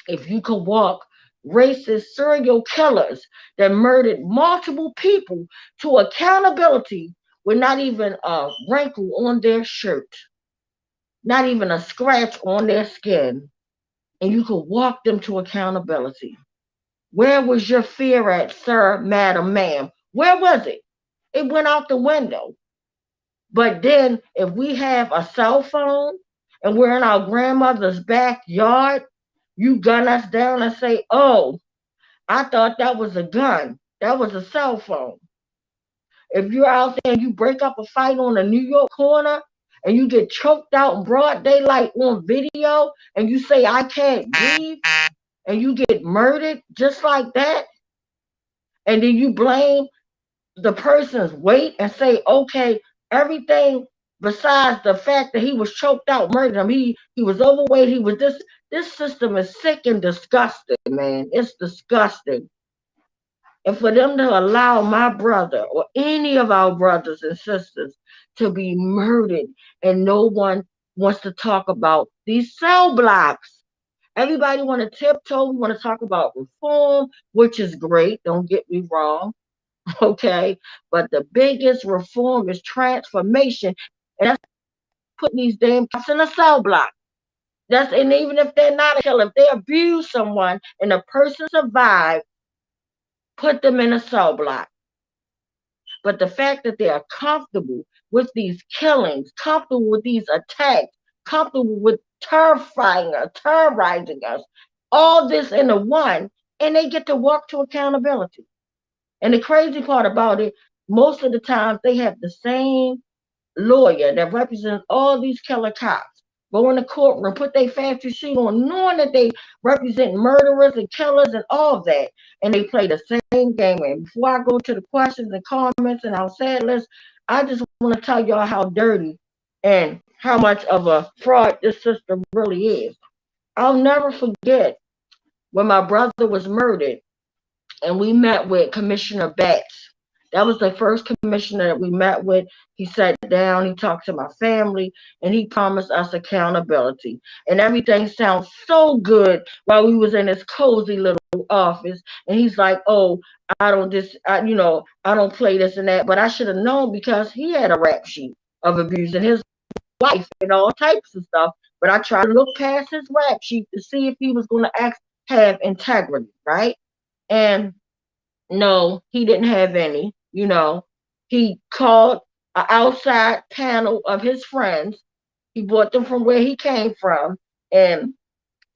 If you could walk racist serial killers that murdered multiple people to accountability with not even a wrinkle on their shirt, not even a scratch on their skin, and you could walk them to accountability. Where was your fear at, sir, madam, ma'am? Where was it? It went out the window. But then if we have a cell phone and we're in our grandmother's backyard, you gun us down and say, oh, I thought that was a gun. That was a cell phone. If you're out there and you break up a fight on a New York corner and you get choked out in broad daylight on video and you say, I can't breathe, and you get murdered just like that, and then you blame the person's weight and say, okay, everything besides the fact that he was choked out, murdered him, he was overweight, he was this system is sick and disgusting, man. It's disgusting. And for them to allow my brother or any of our brothers and sisters to be murdered and no one wants to talk about these cell blocks. Everybody want to tiptoe. We want to talk about reform, which is great. Don't get me wrong. Okay. But the biggest reform is transformation. And that's putting these damn cops in a cell block. And even if they're not a killer, if they abuse someone and the person survived, put them in a cell block. But the fact that they are comfortable with these killings, comfortable with these attacks, comfortable with terrorizing us, all this in the one, and they get to walk to accountability. And the crazy part about it, most of the time they have the same lawyer that represents all these killer cops go in the courtroom, put their fancy suit on, knowing that they represent murderers and killers and all of that, and they play the same game. And before I go to the questions and comments and our sad list, I just want to tell y'all how dirty and how much of a fraud this system really is. I'll never forget when my brother was murdered and we met with Commissioner Batts. That was the first commissioner that we met with. He sat down, he talked to my family, and he promised us accountability. And everything sounds so good while we was in this cozy little office. And he's like, oh, I don't play this and that. But I should have known because he had a rap sheet of abusing his wife and all types of stuff. But I tried to look past his rap sheet to see if he was going to have integrity, right? And no, he didn't have any. He called an outside panel of his friends. He brought them from where he came from, and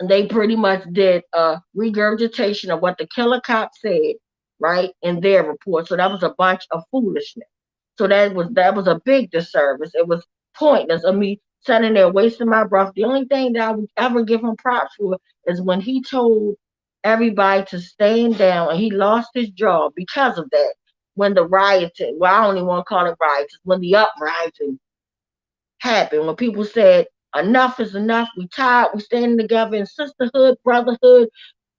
they pretty much did a regurgitation of what the killer cop said, right, in their report. So that was a bunch of foolishness. So that was a big disservice. It was pointless of me sitting there wasting my breath. The only thing that I would ever give him props for is when he told everybody to stand down, and he lost his job because of that. When the rioting, I don't even want to call it riots, when the uprising happened, when people said, enough is enough, we tired, we standing together in sisterhood, brotherhood,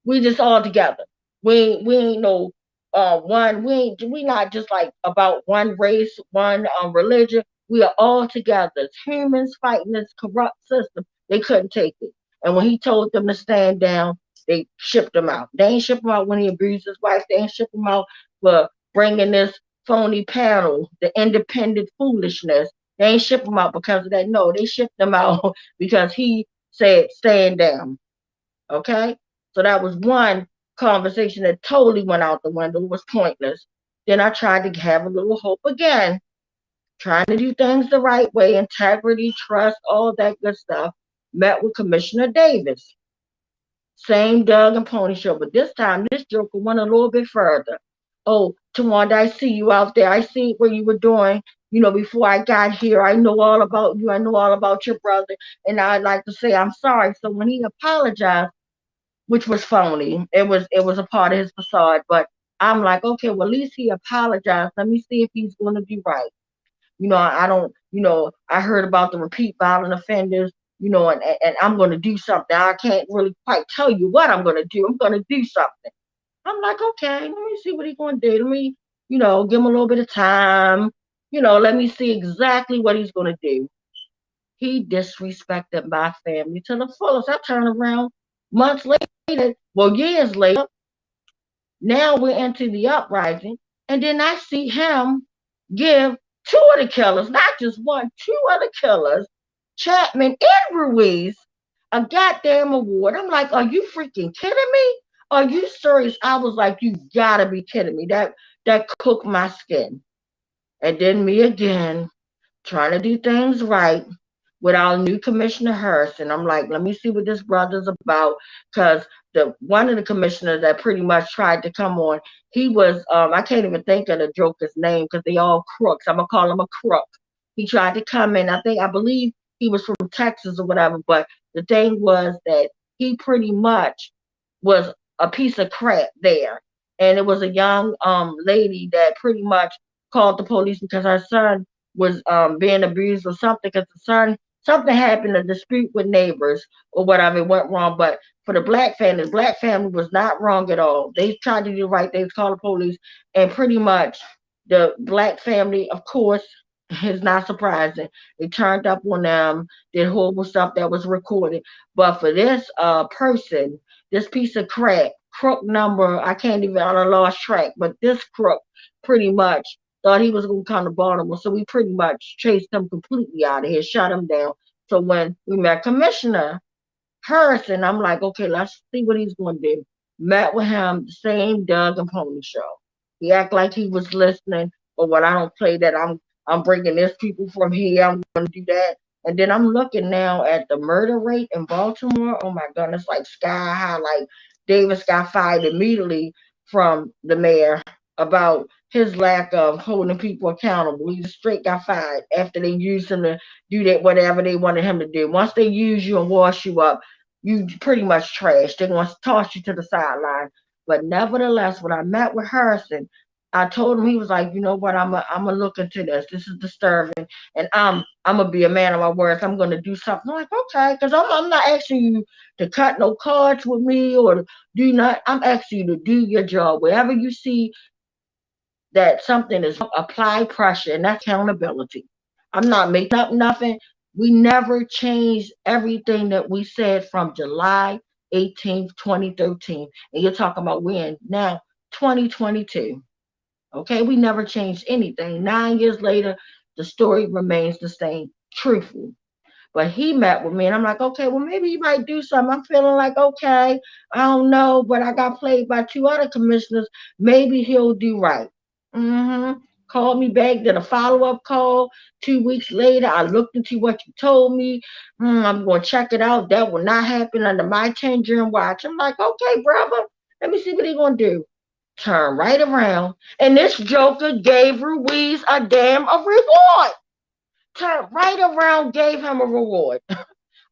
we just all together. We ain't no one, we not just like about one race, one religion. We are all together. It's humans fighting this corrupt system. They couldn't take it. And when he told them to stand down, they shipped him out. They ain't ship him out when he abused his wife. They ain't ship him out for bringing this phony panel, the independent foolishness. They ain't ship him out because of that. No, they shipped him out because he said, stand down. Okay? So that was one conversation that totally went out the window. It was pointless. Then I tried to have a little hope again, trying to do things the right way, integrity, trust, all that good stuff. Met with Commissioner Davis. Same Doug and Pony show, but this time this joker went a little bit further. Oh, Tawanda, I see you out there. I see what you were doing, before I got here. I know all about you. I know all about your brother. And I'd like to say I'm sorry. So when he apologized, which was phony, it was a part of his facade. But I'm like, okay, well, at least he apologized. Let me see if he's going to be right. I heard about the repeat violent offenders, and I'm going to do something. I can't really quite tell you what I'm going to do. I'm going to do something. I'm like, okay, let me see what he's going to do. Let me, give him a little bit of time. Let me see exactly what he's going to do. He disrespected my family to the fullest. I turned around months later, years later. Now we're into the uprising. And then I see him give two of the killers, not just one, two of the killers, Chapman and Ruiz, a goddamn award. I'm like, are you freaking kidding me? Are you serious? I was like, you gotta be kidding me. That cooked my skin. And then me again, trying to do things right with our new Commissioner Harrison. I'm like, let me see what this brother's about. Because one of the commissioners that pretty much tried to come on, he was, I can't even think of the joker's name because they all crooks. I'm going to call him a crook. He tried to come in. I believe he was from Texas or whatever. But the thing was that he pretty much was a piece of crap there. And it was a young lady that pretty much called the police because her son was being abused or something, because something happened, a dispute with neighbors or whatever, it went wrong. But for the black family was not wrong at all. They tried to do the right thing, call the police, and pretty much the black family, of course, It's not surprising. They turned up on them, did horrible stuff that was recorded. But for this person, this piece of crack, crook number, I can't even, on a lost track, but this crook pretty much thought he was going to come to Baltimore. So we pretty much chased him completely out of here, shut him down. So when we met Commissioner Harrison, I'm like, okay, let's see what he's going to do. Met with him, the same Doug and Pony show. He act like he was listening, but when I don't play that, I'm bringing this people from here, I'm going to do that. And then I'm looking now at the murder rate in Baltimore. Oh my goodness, like sky high. Like Davis got fired immediately from the mayor about his lack of holding people accountable. He straight got fired after they used him to do that, whatever they wanted him to do. Once they use you and wash you up, you pretty much trash. They're going to toss you to the sideline. But nevertheless, when I met with Harrison, I told him, he was like, you know what, I'm gonna look into this. This is disturbing, and I'm gonna be a man of my words. I'm gonna do something. I'm like, okay, because I'm not asking you to cut no cards with me or to do not. I'm asking you to do your job. Wherever you see that something is, apply pressure, and that's accountability. I'm not making up nothing. We never changed everything that we said from July 18th, 2013, and you're talking about we're in now 2022. Okay, we never changed anything. 9 years later, the story remains the same, truthful. But he met with me, and I'm like, okay, well, maybe you might do something. I'm feeling like, okay, I don't know, but I got played by 2 other commissioners. Maybe he'll do right. Called me back, did a follow-up call. 2 weeks later, I looked into what you told me. I'm going to check it out. That will not happen under my tenure and watch. I'm like, okay, brother, let me see what he's going to do. Turn right around, and this joker gave Ruiz a reward. Turned right around, gave him a reward.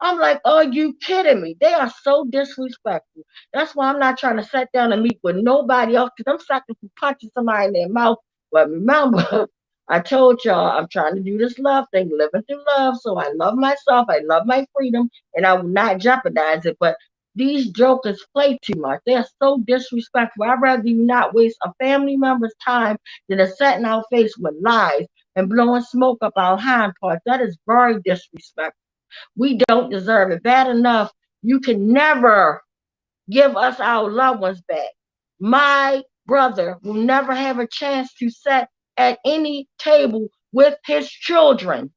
I'm like, are you kidding me? They are so disrespectful. That's why I'm not trying to sit down and meet with nobody else, because I'm sucking for punching somebody in their mouth. But remember, I told y'all I'm trying to do this love thing, living through love. So I love myself, I love my freedom, and I will not jeopardize it. But these jokers play too much. They're so disrespectful. I'd rather you not waste a family member's time than to sit in our face with lies and blowing smoke up our hind parts. That is very disrespectful. We don't deserve it. Bad enough, you can never give us our loved ones back. My brother will never have a chance to sit at any table with his children.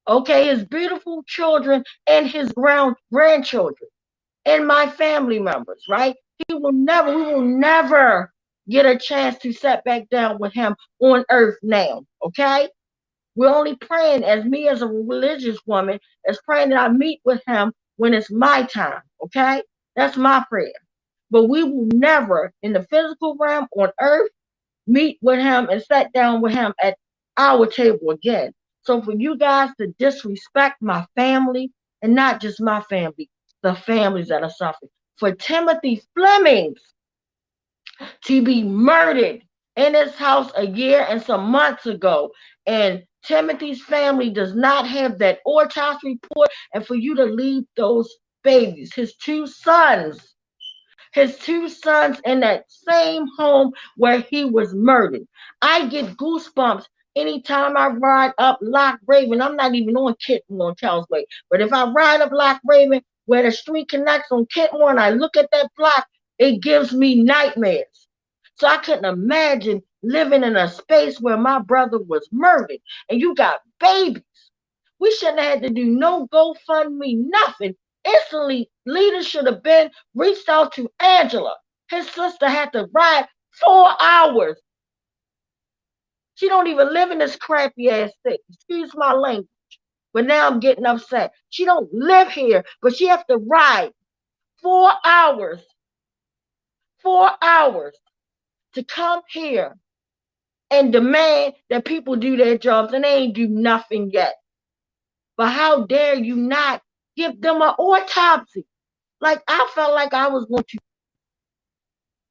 Okay, his beautiful children and his grandchildren. And my family members, right? We will never get a chance to sit back down with him on earth now, okay? We're only praying, as me as a religious woman, is praying that I meet with him when it's my time, okay? That's my prayer. But we will never, in the physical realm on earth, meet with him and sit down with him at our table again. So for you guys to disrespect my family, and not just my family, the families that are suffering. For Timothy Fleming to be murdered in his house a year and some months ago, and Timothy's family does not have that autopsy report, and for you to leave those babies, his two sons in that same home where he was murdered. I get goosebumps anytime I ride up Loch Raven. I'm not even on Kitten on Charles Way, but if I ride up Loch Raven, where the street connects on Kentmore, and I look at that block, it gives me nightmares. So I couldn't imagine living in a space where my brother was murdered, and you got babies. We shouldn't have had to do no GoFundMe, nothing. Instantly, leaders should have been reached out to Angela. His sister had to ride 4 hours. She don't even live in this crappy ass city. Excuse my language. But now I'm getting upset. She don't live here, but she has to ride 4 hours. 4 hours to come here and demand that people do their jobs, and they ain't do nothing yet. But how dare you not give them an autopsy? Like, I felt like I was going to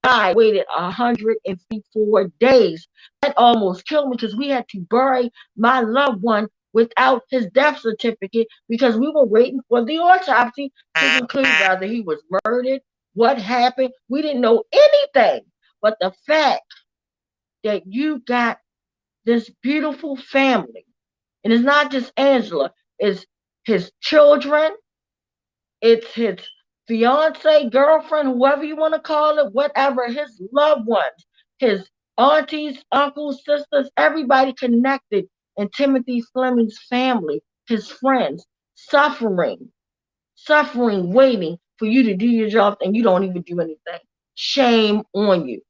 die. I waited 154 days. That almost killed me, because we had to bury my loved one without his death certificate, because we were waiting for the autopsy to conclude whether he was murdered, what happened. We didn't know anything. But the fact that you got this beautiful family And it's not just Angela, it's his children, it's his fiance, girlfriend, whoever you want to call it, whatever, his loved ones, his aunties, uncles, sisters, everybody connected in Timothy Fleming's family, his friends, suffering, waiting for you to do your job, and you don't even do anything. Shame on you.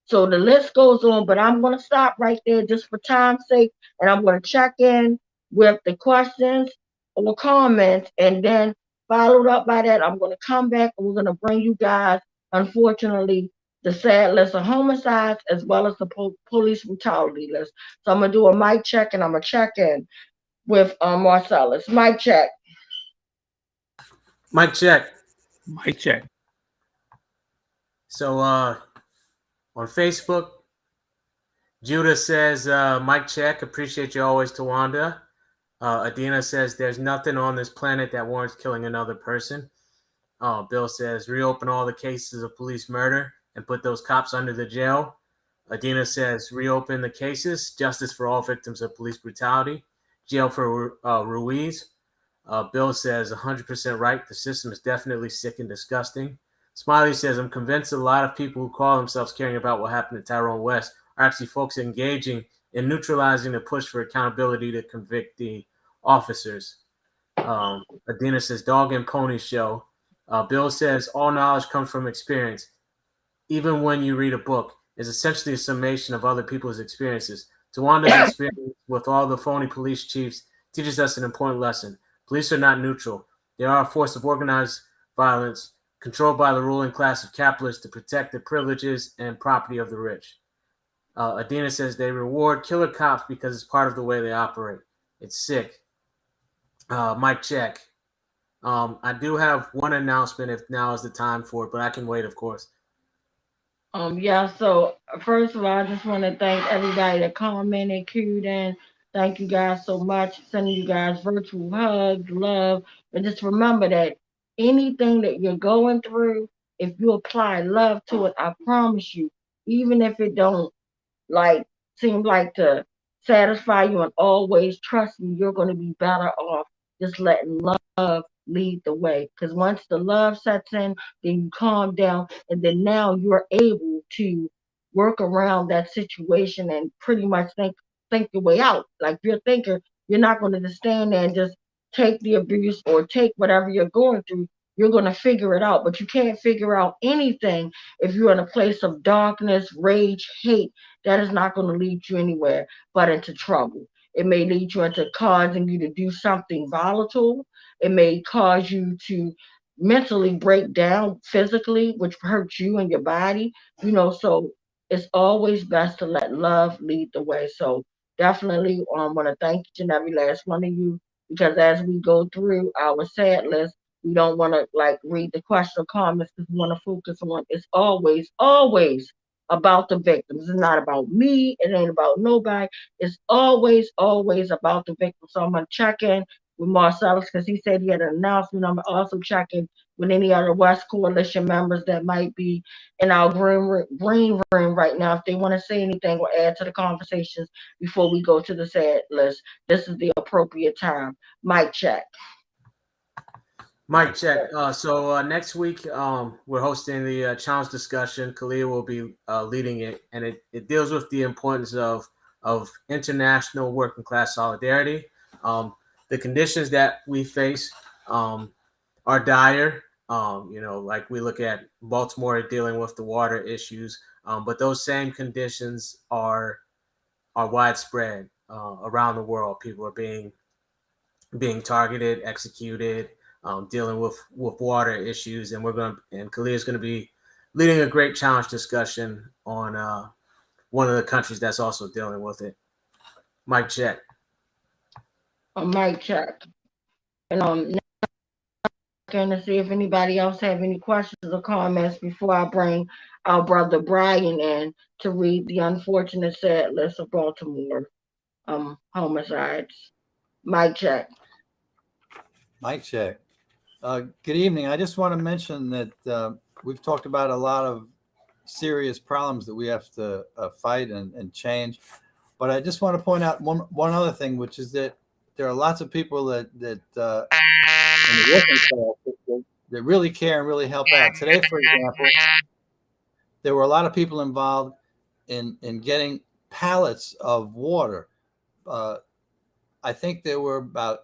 So the list goes on, but I'm going to stop right there just for time's sake, and I'm going to check in with the questions or comments, and then followed up by that, I'm going to come back and we're going to bring you guys, unfortunately, the sad list of homicides as well as the police brutality list. So I'm going to do a mic check, and I'm going to check in with Marcellus. Mic check. Mic check. Mic check. So on Facebook, Judah says, mic check, appreciate you always, Tawanda. Adina says, there's nothing on this planet that warrants killing another person. Bill says, reopen all the cases of police murder and put those cops under the jail. Adina says, reopen the cases, justice for all victims of police brutality, jail for Ruiz. Bill says, 100% right, the system is definitely sick and disgusting. Smiley says, I'm convinced a lot of people who call themselves caring about what happened to Tyrone West are actually folks engaging in neutralizing the push for accountability to convict the officers. Adina says, dog and pony show. Bill says, all knowledge comes from experience. Even when you read a book, it's essentially a summation of other people's experiences. Tawanda's experience with all the phony police chiefs teaches us an important lesson. Police are not neutral. They are a force of organized violence controlled by the ruling class of capitalists to protect the privileges and property of the rich. Adina says they reward killer cops because it's part of the way they operate. It's sick. Mic check. I do have one announcement if now is the time for it, but I can wait, of course. Yeah, so first of all, I just want to thank everybody that commented, queued in. Thank you guys so much. Sending you guys virtual hugs, love. And just remember that anything that you're going through, if you apply love to it, I promise you, even if it don't seem like to satisfy you and always trust me, you're going to be better off just letting love lead the way. Because once the love sets in, then you calm down, and then now you're able to work around that situation and pretty much think your way out. Like you're a thinker, you're not going to just stand there and just take the abuse or take whatever you're going through. You're going to figure it out, but you can't figure out anything if you're in a place of darkness, rage, hate. That is not going to lead you anywhere but into trouble. It may lead you into causing you to do something volatile. It may cause you to mentally break down physically, which hurts you and your body. So it's always best to let love lead the way. So definitely want to thank each and every last one of you, because as we go through our sad list, we don't want to read the question or comments, because we want to focus on it's always about the victims. It's not about me. It ain't about nobody. It's always about the victims. So I'm going to check in with Marcellus because he said he had an announcement. I'm also checking with any other West Coalition members that might be in our green room right now, if they want to say anything or add to the conversations before we go to the sad list. This is the appropriate time. Mic check. Mic check. So next week, we're hosting the challenge discussion. Kalia will be leading it, and it deals with the importance of international working class solidarity. The conditions that we face are dire. We look at Baltimore dealing with the water issues, but those same conditions are widespread around the world. People are being targeted, executed. Dealing with water issues, and Kalia is going to be leading a great challenge discussion on one of the countries that's also dealing with it. Mic check. A mic check. And going to see if anybody else have any questions or comments before I bring our brother Brian in to read the unfortunate sad list of Baltimore homicides. Mic check. Mic check. Good evening. I just want to mention that we've talked about a lot of serious problems that we have to fight and change. But I just want to point out one other thing, which is that there are lots of people that in the working class that really care and really help out. Today, for example, there were a lot of people involved in getting pallets of water. I think there were about,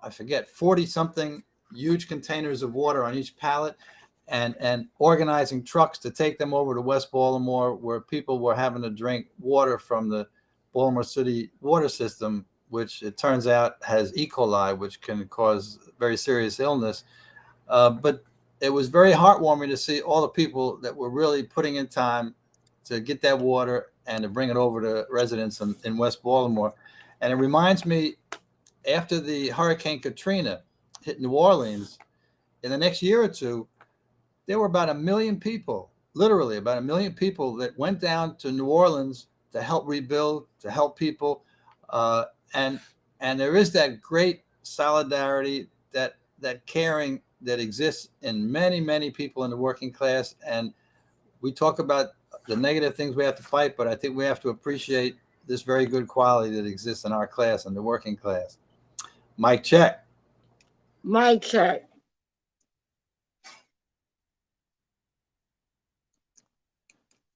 I forget, 40 something huge containers of water on each pallet, and organizing trucks to take them over to West Baltimore, where people were having to drink water from the Baltimore City water system, which it turns out has E. coli, which can cause very serious illness. But it was very heartwarming to see all the people that were really putting in time to get that water and to bring it over to residents in West Baltimore. And it reminds me, after the Hurricane Katrina hit New Orleans, in the next year or two, there were about 1 million people, literally about 1 million people, that went down to New Orleans to help rebuild, to help people. And there is that great solidarity, that caring that exists in many, many people in the working class. And we talk about the negative things we have to fight, but I think we have to appreciate this very good quality that exists in our class and the working class. Mic check. Mic check.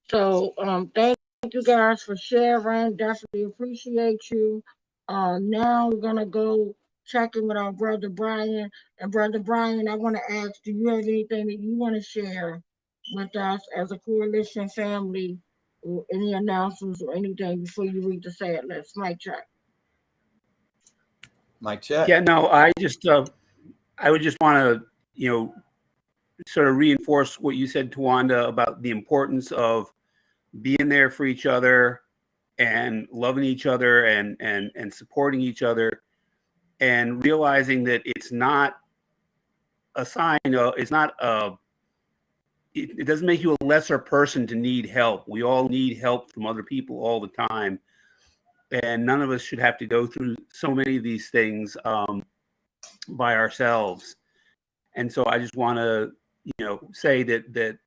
So thank you guys for sharing. Definitely appreciate you. Now we're gonna go check in with our brother Brian. And brother Brian, I want to ask, do you have anything that you want to share with us as a coalition family, or any announcements or anything before you read the sad list? Mic check. Mic check. Yeah, no, I would just want to, sort of reinforce what you said, Tawanda, about the importance of being there for each other and loving each other and supporting each other, and realizing that it's not a sign of, it's not a, it doesn't make you a lesser person to need help. We all need help from other people all the time. And none of us should have to go through so many of these things by ourselves. And so I just want to, say that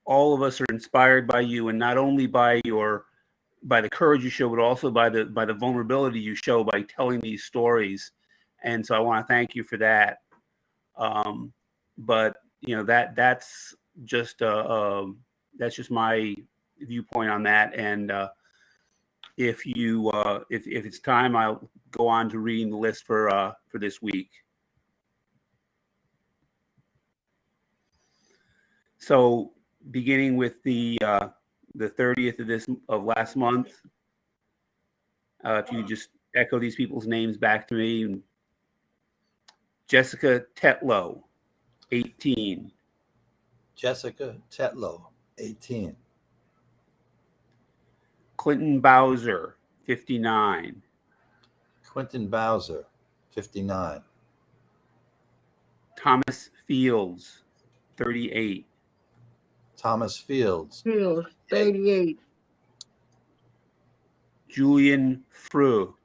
all of us are inspired by you, and not only by the courage you show, but also by the vulnerability you show by telling these stories. And so I want to thank you for that. But that's just my viewpoint on that. And if it's time, I'll go on to reading the list for this week. So beginning with the 30th of last month, if you just echo these people's names back to me. Jessica Tetlow, 18. Jessica Tetlow, 18. Clinton Bowser, 59. Quentin Bowser, 59. Thomas Fields, 38. Thomas Fields, 38. Julian Frug,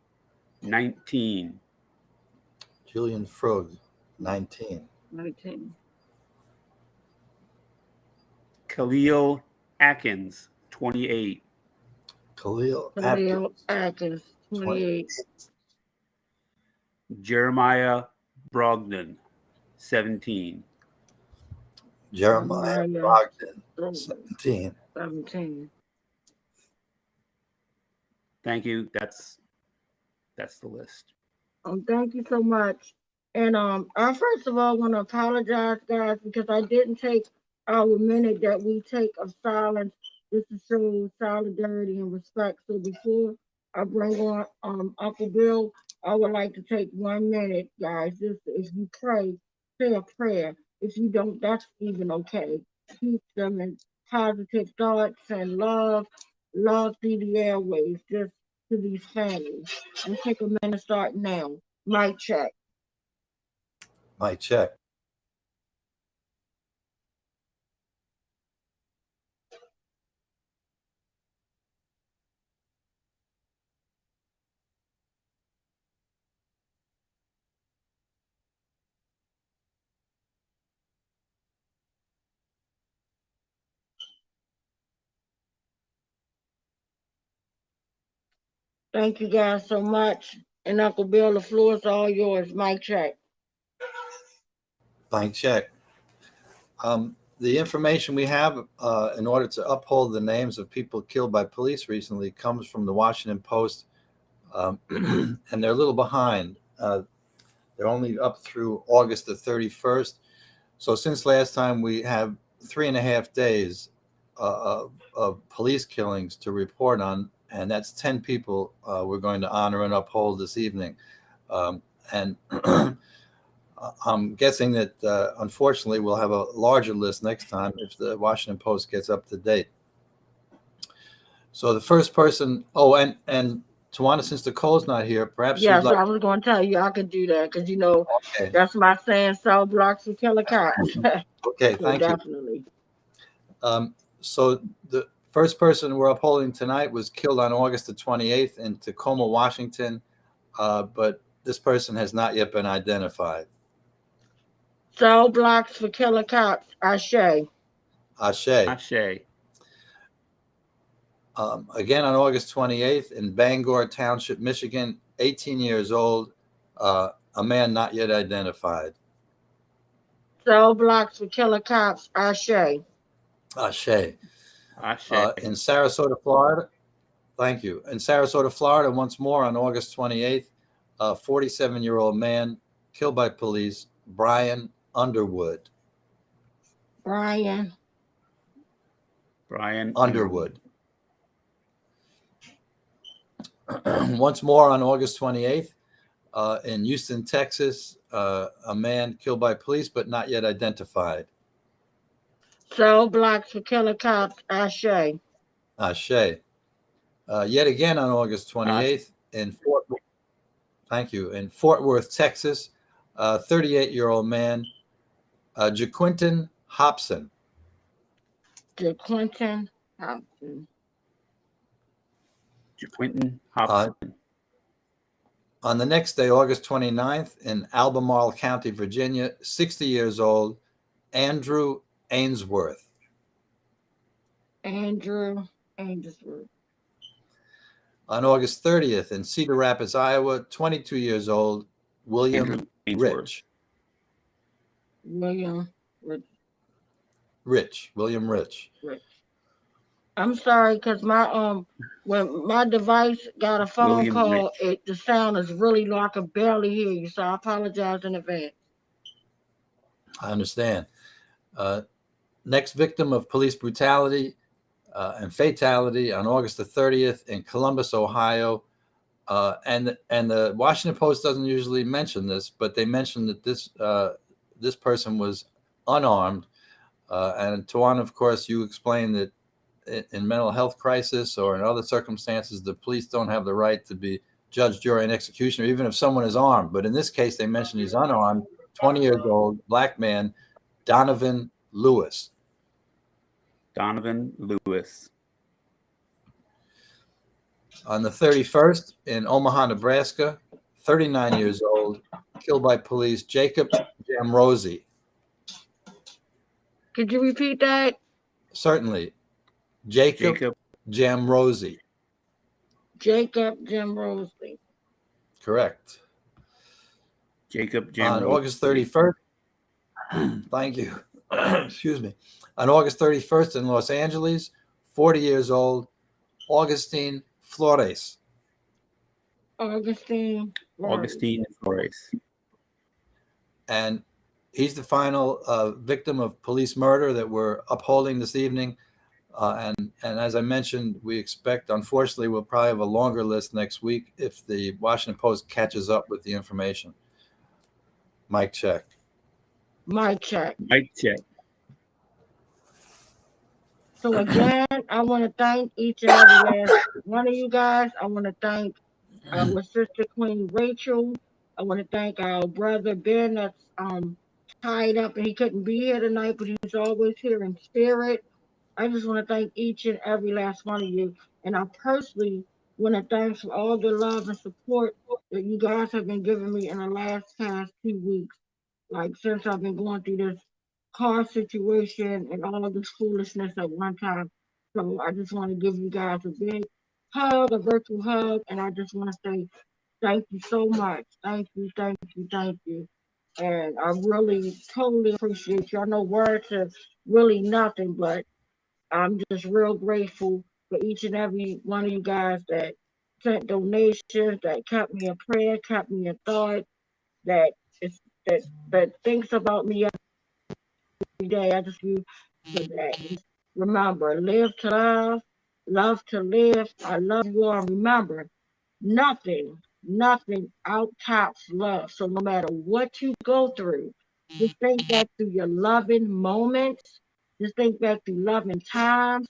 19. Julian Frug, 19. 19. Khalil Atkins, 28. Khalil Atkins, 28. Jeremiah Brogdon, 17. Jeremiah Brogdon, 17. 17. Thank you. That's the list. Thank you so much. And I first of all want to apologize, guys, because I didn't take our minute that we take of silence just to show solidarity and respect. So before I bring on Uncle Bill, I would like to take 1 minute, guys. Just if you pray, say a prayer. If you don't, that's even okay. Keep them in positive thoughts and love through the airwaves, just to these families. Let's take a minute, start now. Mic check. Mic check. Thank you guys so much. And Uncle Bill, the floor is all yours. Mic check. Blank check. The information we have in order to uphold the names of people killed by police recently comes from the Washington Post, and they're a little behind. They're only up through August the 31st. So since last time, we have 3.5 days of police killings to report on, and that's 10 people we're going to honor and uphold this evening. And I'm guessing that, unfortunately, we'll have a larger list next time if the Washington Post gets up to date. So the first person, and Tawana, since Nicole's not here, perhaps Yes, you'd like. I was going to tell you I could do that because, Okay. that's my saying, cell blocks and killer cops. Okay, So thank you. definitely. So the first person we're upholding tonight was killed on August the 28th in Tacoma, Washington, but this person has not yet been identified. Cell blocks for killer cops. Ashe. Ashe. Ashe. Again on August 28th in Bangor Township, Michigan, 18 years old, a man not yet identified. Cell blocks for killer cops. Ashe. Ashe. Ashe. In Sarasota, Florida. Thank you. In Sarasota, Florida, once more on August 28th, a 47-year-old man killed by police, Brian Underwood. Brian Underwood. Once more on August 28th, in Houston, Texas, a man killed by police but not yet identified. Cell blocks for killer cops. Ashe. Ashe. Yet again on August 28th in Fort Worth, Texas, a 38-year-old man, Jaquinton Hobson. Jaquinton Hobson. Jaquinton Hobson. On the next day, August 29th, in Albemarle County, Virginia, 60 years old, Andrew Ainsworth. Andrew Ainsworth. On August 30th, in Cedar Rapids, Iowa, 22 years old, William Rich. William Rich. I'm sorry, because my when my device got a phone call, the sound is really low. I can barely hear you, so I apologize in advance. I understand. Next victim of police brutality and fatality on August the 30th in Columbus, Ohio. And the Washington Post doesn't usually mention this, but they mentioned that this person was unarmed. And Tawana, of course, you explained that in mental health crisis or in other circumstances, the police don't have the right to be judge, jury, and executioner, even if someone is armed. But in this case, they mentioned he's unarmed, 20 years old, black man, Donovan Lewis. Donovan Lewis. On the 31st in Omaha, Nebraska, 39 years old, killed by police, Jacob Jamrosi. Could you repeat that? Certainly. Jacob Jamrosi. Jacob Jamrosi. Correct. Jacob Jamrosi. On August 31st, thank you. Excuse me. On August 31st in Los Angeles, 40 years old, Augustine Flores. Augustine Flores. And he's the final victim of police murder that we're upholding this evening. And as I mentioned, we expect, unfortunately, we'll probably have a longer list next week if the Washington Post catches up with the information. Mic check. Mic check. Mic check. So again, I want to thank each and every last one of you guys. I want to thank our sister Queen Rachel. I want to thank our brother Ben that's tied up and he couldn't be here tonight, but he's always here in spirit. I just want to thank each and every last one of you. And I personally want to thank for all the love and support that you guys have been giving me in the past 2 weeks. Like since I've been going through this car situation and all of this foolishness at one time. So I just want to give you guys a big hug, a virtual hug, and I just want to say thank you so much. Thank you, thank you, thank you. And I really totally appreciate you. I know words are really nothing, but I'm just real grateful for each and every one of you guys that sent donations, that kept me in prayer, kept me in thought, that is that thinks about me every day. I just use that. Remember, live to love to live. I love you all. Remember, nothing outtops love. So no matter what you go through, just think back to your loving moments. Just think back to loving times.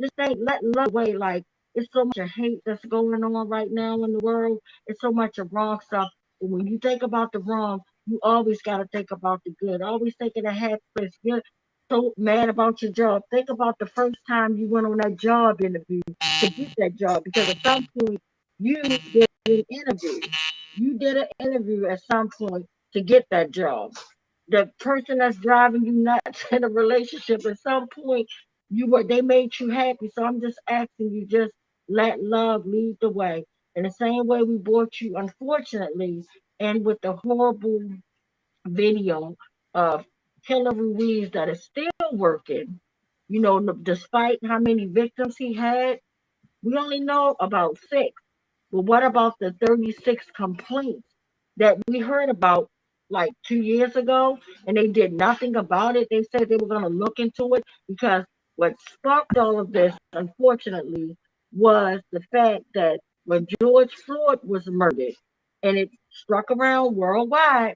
Just ain't let love away. Like, it's so much of hate that's going on right now in the world. It's so much of wrong stuff. But when you think about the wrong, you always got to think about the good. Always think of the happiness. You're so mad about your job. Think about the first time you went on that job interview to get that job. Because at some point, you did an interview. You did an interview at some point to get that job. The person that's driving you nuts in a relationship, at some point, they made you happy. So I'm just asking you, just let love lead the way. In the same way we brought you, unfortunately, and with the horrible video of Killer Ruiz that is still working, despite how many victims he had, we only know about 6. But what about the 36 complaints that we heard about like 2 years ago, and they did nothing about it? They said they were going to look into it, because what sparked all of this, unfortunately, was the fact that when George Floyd was murdered, and it struck around worldwide,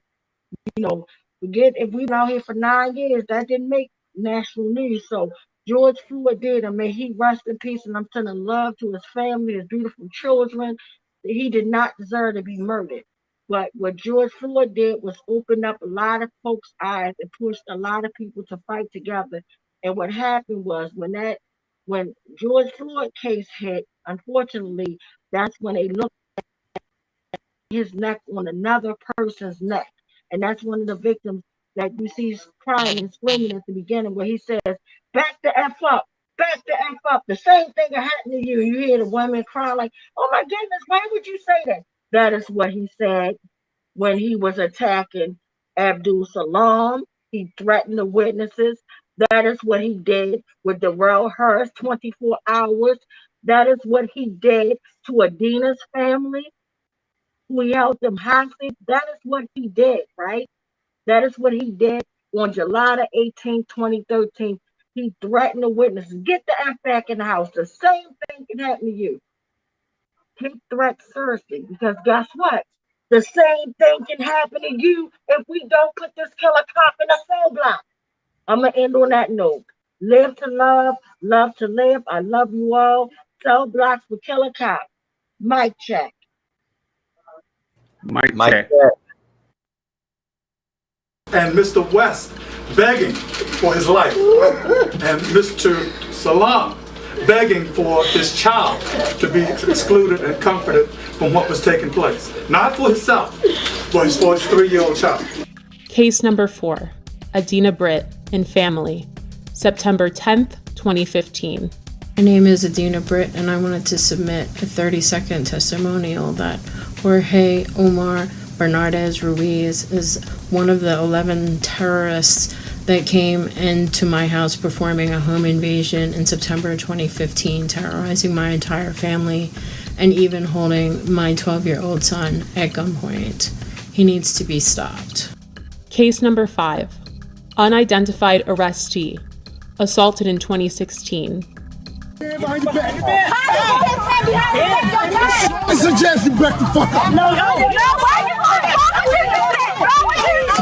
forget if we've been out here for 9 years, that didn't make national news. So George Floyd did, and may he rest in peace, and I'm sending love to his family, his beautiful children. He did not deserve to be murdered. But what George Floyd did was open up a lot of folks' eyes and pushed a lot of people to fight together. And what happened was when George Floyd case hit, unfortunately, that's when they looked at his neck on another person's neck. And that's one of the victims that you see crying and screaming at the beginning, where he says, "Back the F up, back the F up." The same thing that happened to you. You hear the women cry like, "Oh my goodness, why would you say that?" That is what he said when he was attacking Abdul Salam. He threatened the witnesses. That is what he did with Darrell Hurst, 24 hours. That is what he did to Adina's family, who he held them hostage. That is what he did, right? That is what he did on July the 18th, 2013. He threatened the witnesses. Get the F back in the house. The same thing can happen to you. Take threats seriously, because guess what? The same thing can happen to you if we don't put this killer cop in a cell block. I'm going to end on that note. Live to love to live. I love you all. Cell blocks for killer cops. Mic check. Mic check. And Mr. West begging for his life, and Mr. Salam begging for his child to be excluded and comforted from what was taking place. Not for himself, but for his 3-year-old child. Case number 4, Adina Britt and family, September 10th, 2015. My name is Adina Britt, and I wanted to submit a 30-second testimonial that Jorge Omar Bernardez Ruiz is one of the 11 terrorists that came into my house performing a home invasion in September 2015, terrorizing my entire family and even holding my 12-year-old son at gunpoint. He needs to be stopped. Case number 5, unidentified arrestee, assaulted in 2016. I suggest you back the fuck up. No, why would you do that? Why would you do that?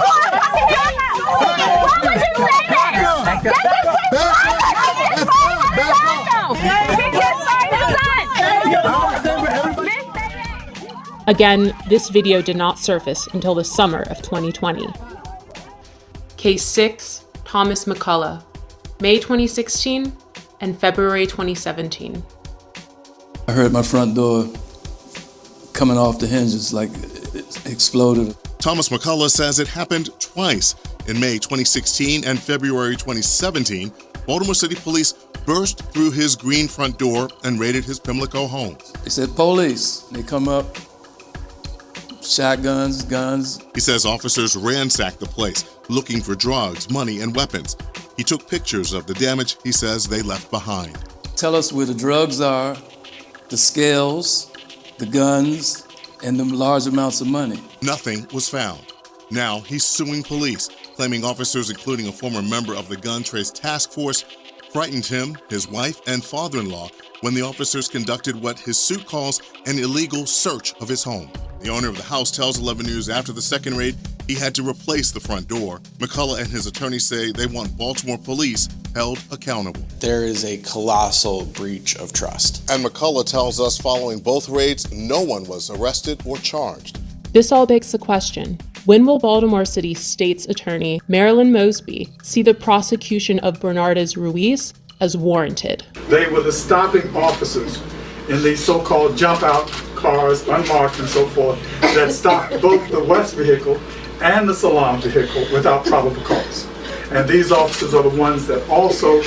Again, this video did not surface until the summer of 2020. Case 6, Thomas McCullough, May 2016 and February 2017. I heard my front door coming off the hinges, like it exploded. Thomas McCullough says it happened twice. In May 2016 and February 2017, Baltimore City Police burst through his green front door and raided his Pimlico home. They said, police. They come up, shotguns, guns. He says officers ransacked the place, looking for drugs, money, and weapons. He took pictures of the damage he says they left behind. Tell us where the drugs are, the scales, the guns, and the large amounts of money. Nothing was found. Now he's suing police, claiming officers, including a former member of the Gun Trace Task Force, frightened him, his wife, and father-in-law when the officers conducted what his suit calls an illegal search of his home. The owner of the house tells 11 News after the second raid, he had to replace the front door. McCullough and his attorney say they want Baltimore police held accountable. There is a colossal breach of trust. And McCullough tells us following both raids, no one was arrested or charged. This all begs the question, when will Baltimore City State's Attorney Marilyn Mosby see the prosecution of Bernardez Ruiz as warranted? They were the stopping officers in these so-called jump-out cars, unmarked and so forth, that stopped both the West vehicle and the Salon vehicle without probable cause. And these officers are the ones that also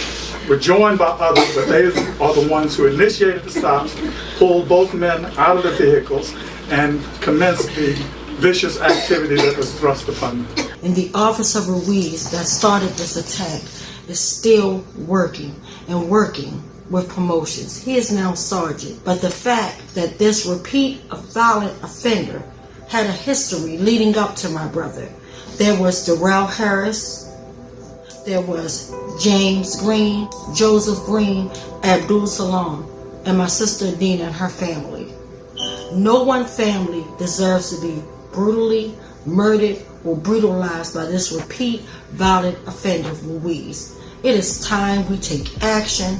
were joined by others, but they are the ones who initiated the stops, pulled both men out of the vehicles, and commenced the vicious activity that was thrust upon them. And the Officer Ruiz that started this attack is still working with promotions. He is now sergeant. But the fact that this repeat violent offender had a history leading up to my brother. There was Darrell Harris, there was James Green, Joseph Green, Abdul Salam, and my sister Dina and her family. No one family deserves to be brutally murdered or brutalized by this repeat violent offender Ruiz. It is time we take action.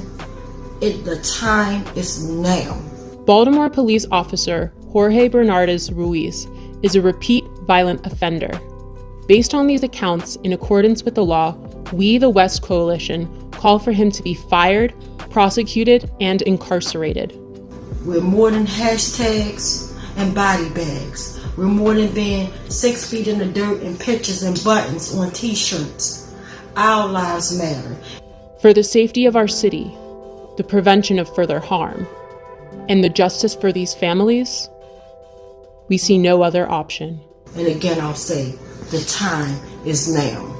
The time is now. Baltimore police officer Jorge Bernardez Ruiz is a repeat violent offender. Based on these accounts, in accordance with the law, we, the West Coalition, call for him to be fired, prosecuted, and incarcerated. We're more than hashtags and body bags. We're more than being 6 feet in the dirt and pictures and buttons on t-shirts. Our lives matter. For the safety of our city, the prevention of further harm, and the justice for these families, we see no other option. And again, I'll say, the time is now.